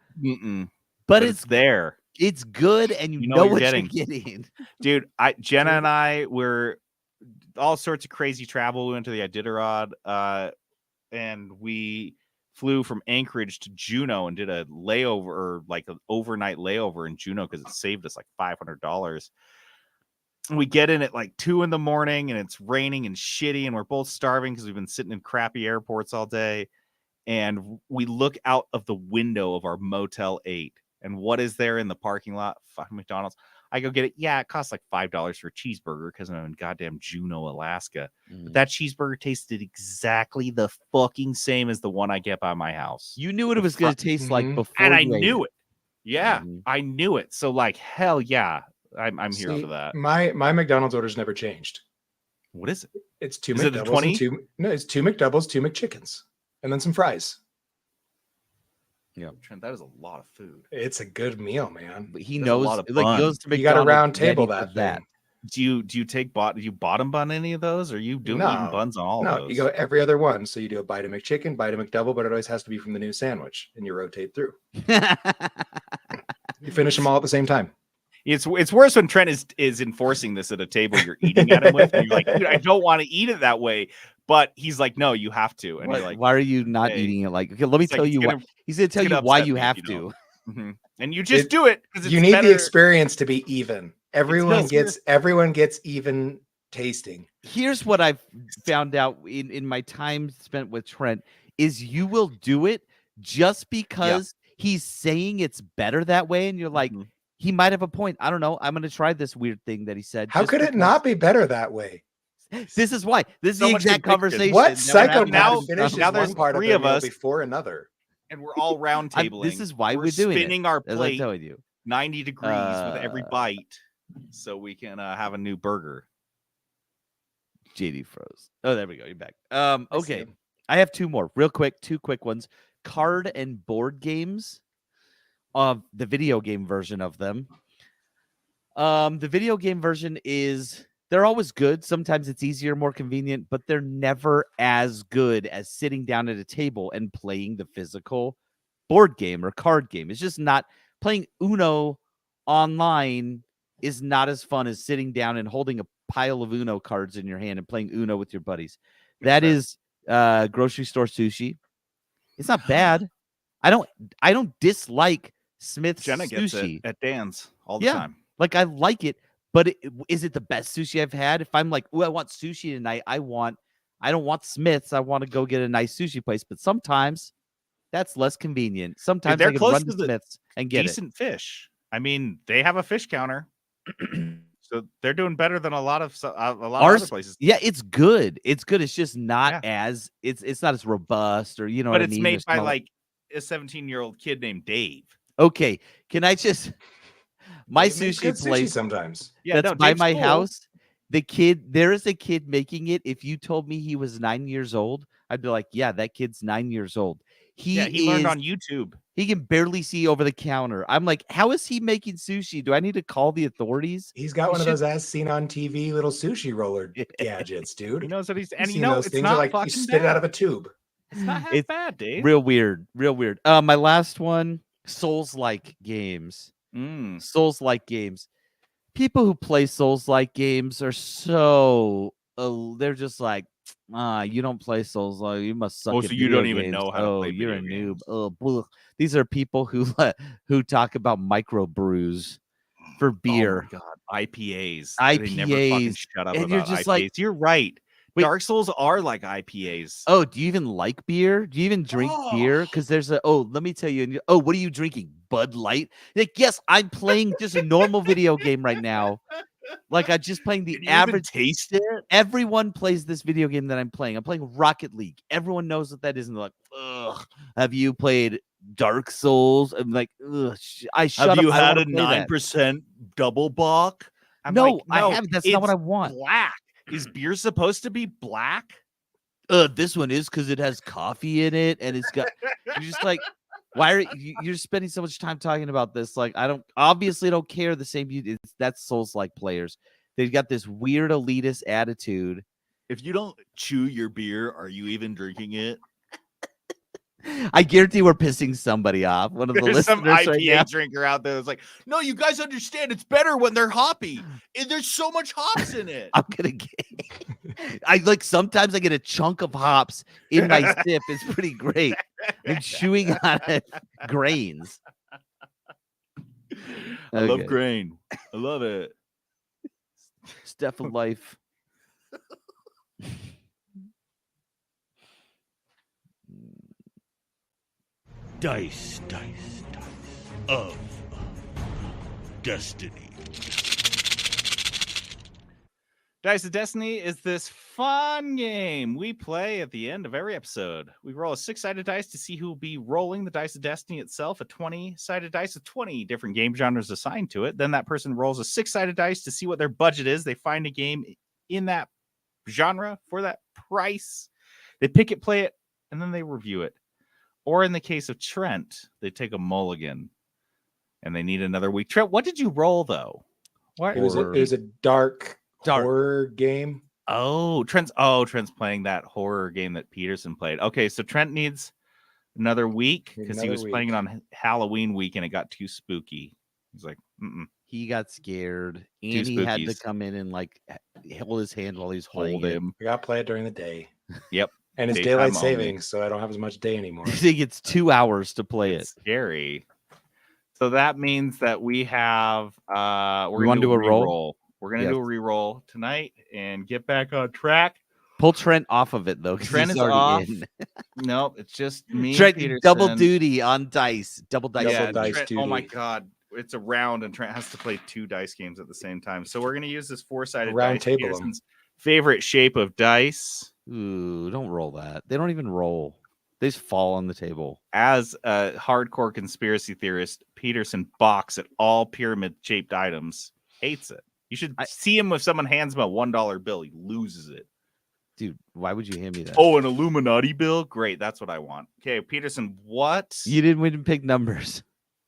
but but it's there. It's good, and you know what you're getting. Dude, Jenna and I were all sorts of crazy travel. We went to the Iditarod, and we flew from Anchorage to Juneau and did a layover, or like an overnight layover in Juneau because it saved us like $500. And we get in at like 2 a.m, and it's raining and shitty, and we're both starving because we've been sitting in crappy airports all day. And we look out of the window of our Motel 8, and what is there in the parking lot? Fucking McDonald's. I go get it. Yeah, it costs like $5 for a cheeseburger because I'm in goddamn Juneau, Alaska. But that cheeseburger tasted exactly the fucking same as the one I get by my house. You knew what it was going to taste like before, and I knew it. Yeah, I knew it. So like, hell yeah, I'm here for that. My McDonald's orders never changed. What is it? It's 2 McDoubles and it's 2 McDoubles, 2 McChickens, and then some fries. Yeah, Trent, that is a lot of food. It's a good meal, man. But he knows, like, goes to McDonald's. You got to round table that. Do you take bottom bun any of those? Or are you doing eating buns on all of those? No, you go every other one. So you do a bite of McChicken, bite of McDouble, but it always has to be from the new sandwich, and you rotate through. You finish them all at the same time. It's worse when Trent is enforcing this at a table you're eating at him with, and you're like, dude, I don't want to eat it that way. But he's like, no, you have to. And you're like, why are you not eating it? Like, okay, let me tell you why. He's going to tell you why you have to. And you just do it because you need the experience to be even. Everyone gets even tasting. Here's what I've found out in my time spent with Trent is you will do it just because he's saying it's better that way, and you're like, he might have a point. I don't know. I'm going to try this weird thing that he said. How could it not be better that way? This is why. This is the exact conversation. What psychopath finishes now there's one part 3 of us before another, and we're all round tabling. This is why we're doing spinning it, our as plate I'm telling you, 90 degrees with every bite, so we can have a new burger. JD froze. Oh, there we go. You're back. Okay, I have 2 more, real quick. 2 quick ones. Card and board games. Of the video game version of them. The video game version they're always good. Sometimes it's easier, more convenient, but they're never as good as sitting down at a table and playing the physical board game or card game. It's just not playing Uno online is not as fun as sitting down and holding a pile of Uno cards in your hand and playing Uno with your buddies. That is grocery store sushi. It's not bad. I don't dislike Smith's Jenna gets sushi it at Dan's all the time. Like I like it, but is it the best sushi I've had? If I'm like, oh, I want sushi tonight, I don't want Smith's. I want to go get a nice sushi place, but sometimes that's less convenient. Sometimes I can run to Smith's and get decent fish. I mean, they have a fish counter, so they're doing better than a lot of of other places. Yeah, it's good. It's good. It's just not Yeah. as it's not as robust, or you know But what I it's mean. made There's by no- like a 17-year-old kid named Dave. Okay, can I just my Dave makes sushi good sushi place sometimes. Yeah, that's no, by Dave's my cool. house? There is a kid making it. If you told me he was 9 years old, I'd be like, yeah, that kid's 9 years old. Yeah, he learned on YouTube. He can barely see over the counter. I'm like, how is he making sushi? Do I need to call the authorities? He's got He one of should- those as seen on TV little sushi roller gadgets, dude. He knows what he's, You've and you seen know, those it's things not are like you fucking spit it out of a bad. tube. It's not half It's bad, Dave. real weird. My last one, Souls-like games. Mm. Souls-like games. People who play Souls-like games are so they're just like, you don't play Souls-like, you must suck Oh, at so you video don't even games. know how to Oh, play you're a video noob. games. Oh, blech. These are people who talk about microbrews for beer. Oh my god, IPAs. They never fucking IPAs, shut up and about you're just IPAs. like, You're right. wait. Dark Souls are like IPAs. Oh, do you even like beer? Do you even drink beer? Because there's let me tell you. Oh, what are you drinking? Bud Light? Like, yes, I'm playing just a normal video game right now. Like, I'm just playing the Can you even average. taste it? Everyone plays this video game that I'm playing. I'm playing Rocket League. Everyone knows what that is, and they're like, ugh. Have you played Dark Souls? I'm like, ugh. I shut Have up. you I don't had wanna a play that. 9% double bock? I'm No, like, I haven't. That's not what it's I want. black. Is beer supposed to be black? This one is because it has coffee in it, and it's got. You're just like, why are you're spending so much time talking about this? Like, I don't care the same. That's Souls-like players. They've got this weird elitist attitude. If you don't chew your beer, are you even drinking it? I guarantee we're pissing somebody off. One of the There's some listeners right IPA now. drinker out there that's like, no, you guys understand it's better when they're hoppy. There's so much hops in it. I'm gonna get. I like sometimes I get a chunk of hops in my sip. It's pretty great. I'm chewing on it, grains. I love Okay. grain. I love it. Step of life. Dice of Destiny. Dice of Destiny is this fun game we play at the end of every episode. We roll a 6-sided dice to see who will be rolling the Dice of Destiny itself, a 20-sided dice with 20 different game genres assigned to it. Then that person rolls a 6-sided dice to see what their budget is. They find a game in that genre for that price. They pick it, play it, and then they review it. Or in the case of Trent, they take a mulligan and they need another week. Trent, what did you roll, though? What? It was a dark horror game. Trent's playing that horror game that Peterson played. Okay, so Trent needs another week because he was playing it on Halloween week and it got too spooky. He's like, He got scared, and he had to come in and like hold his hand while he's holding him. I got to play it during the day. Yep. And it's Daytime daylight only. savings, so I don't have as much day anymore. I think it's 2 hours to play It's scary. So that means that we have we're gonna do a roll? re-roll. We're gonna do a re-roll tonight and get back on track. Pull Trent off of it though. Trent He's is already off. in. Nope, it's just me. Trent, and Peterson. double duty on dice. Double dice. Double Yeah, dice Trent, oh my duty. god. It's a round and Trent has to play 2 dice games at the same time. So we're gonna use this 4-sided Round dice. table 'em. Peterson's favorite shape of dice. Ooh, don't roll that. They don't even roll. They just fall on the table. As a hardcore conspiracy theorist, Peterson balks at all pyramid-shaped items. Hates it. You should see him if someone hands him a $1 bill. He loses it. Dude, why would you hand me that? Oh, an Illuminati bill? Great, that's what I want. Okay, Peterson, what? You didn't pick numbers.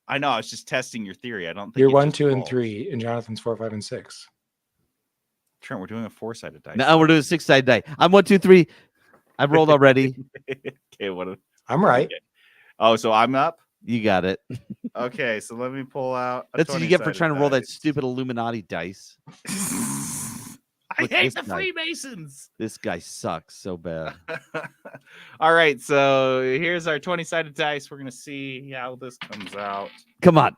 I know, I was just testing your theory. I don't think You're it 1, just 2, and rolls. 3, and Jonathan's 4, 5, and 6. Trent, we're doing a 4-sided dice. No, we're doing 6-sided die. I'm 1, 2, 3. I've rolled already. Okay, what? I'm right. Okay. Oh, so I'm up? You got it. Okay, so let me pull out. That's what you get for trying to roll that stupid Illuminati dice. I Look, hate this the guy. Freemasons. This guy sucks so bad. All right, so here's our 20-sided dice. We're gonna see how this comes out. Come on.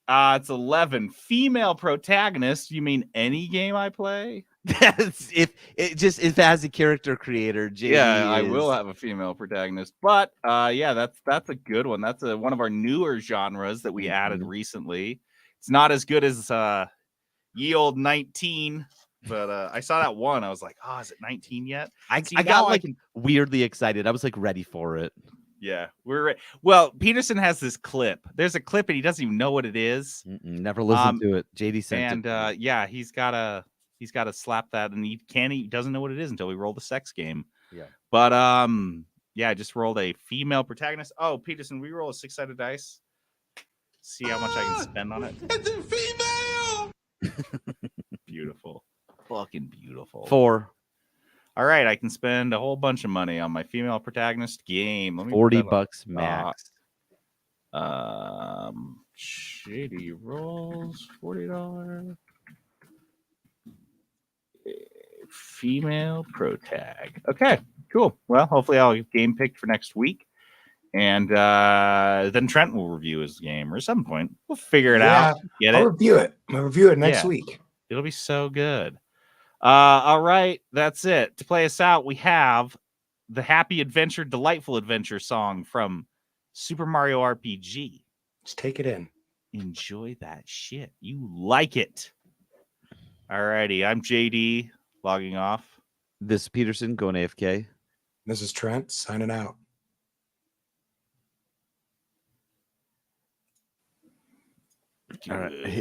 It's 11. Female protagonist. You mean any game I play? That's if it has a character creator. JD I is- will have a female protagonist. But yeah, that's a good one. That's one of our newer genres that we added recently. It's not as good as ye old 19, but I saw that one. I was like, oh, is it 19 yet? I See, got now I like can- weirdly excited. I was like ready for it. Yeah, well, Peterson has this clip. There's a clip and he doesn't even know what it is. Never listened to it. JD sent it. And yeah, he's gotta slap that, and he doesn't know what it is until we roll the sex game. Yeah. But yeah, I just rolled a female protagonist. Oh, Peterson, we roll a 6-sided dice. See how much I can spend on it. It's a female. Beautiful. Fucking beautiful. 4. All right, I can spend a whole bunch of money on my female protagonist game. Let me $40 put that on- max. Shady rolls, $40. Female pro tag. Okay, cool. Well, hopefully I'll get game picked for next week. And then Trent will review his game, or at some point. We'll figure it out. Get I'll it? review it. I'll review it next Yeah. week. It'll be so good. All right, that's it. To play us out, we have the Happy Adventure, Delightful Adventure song from Super Mario RPG. Just take it in. Enjoy that shit. You like it. All righty, I'm JD logging off. This is Peterson going AFK. This is Trent signing out. All right.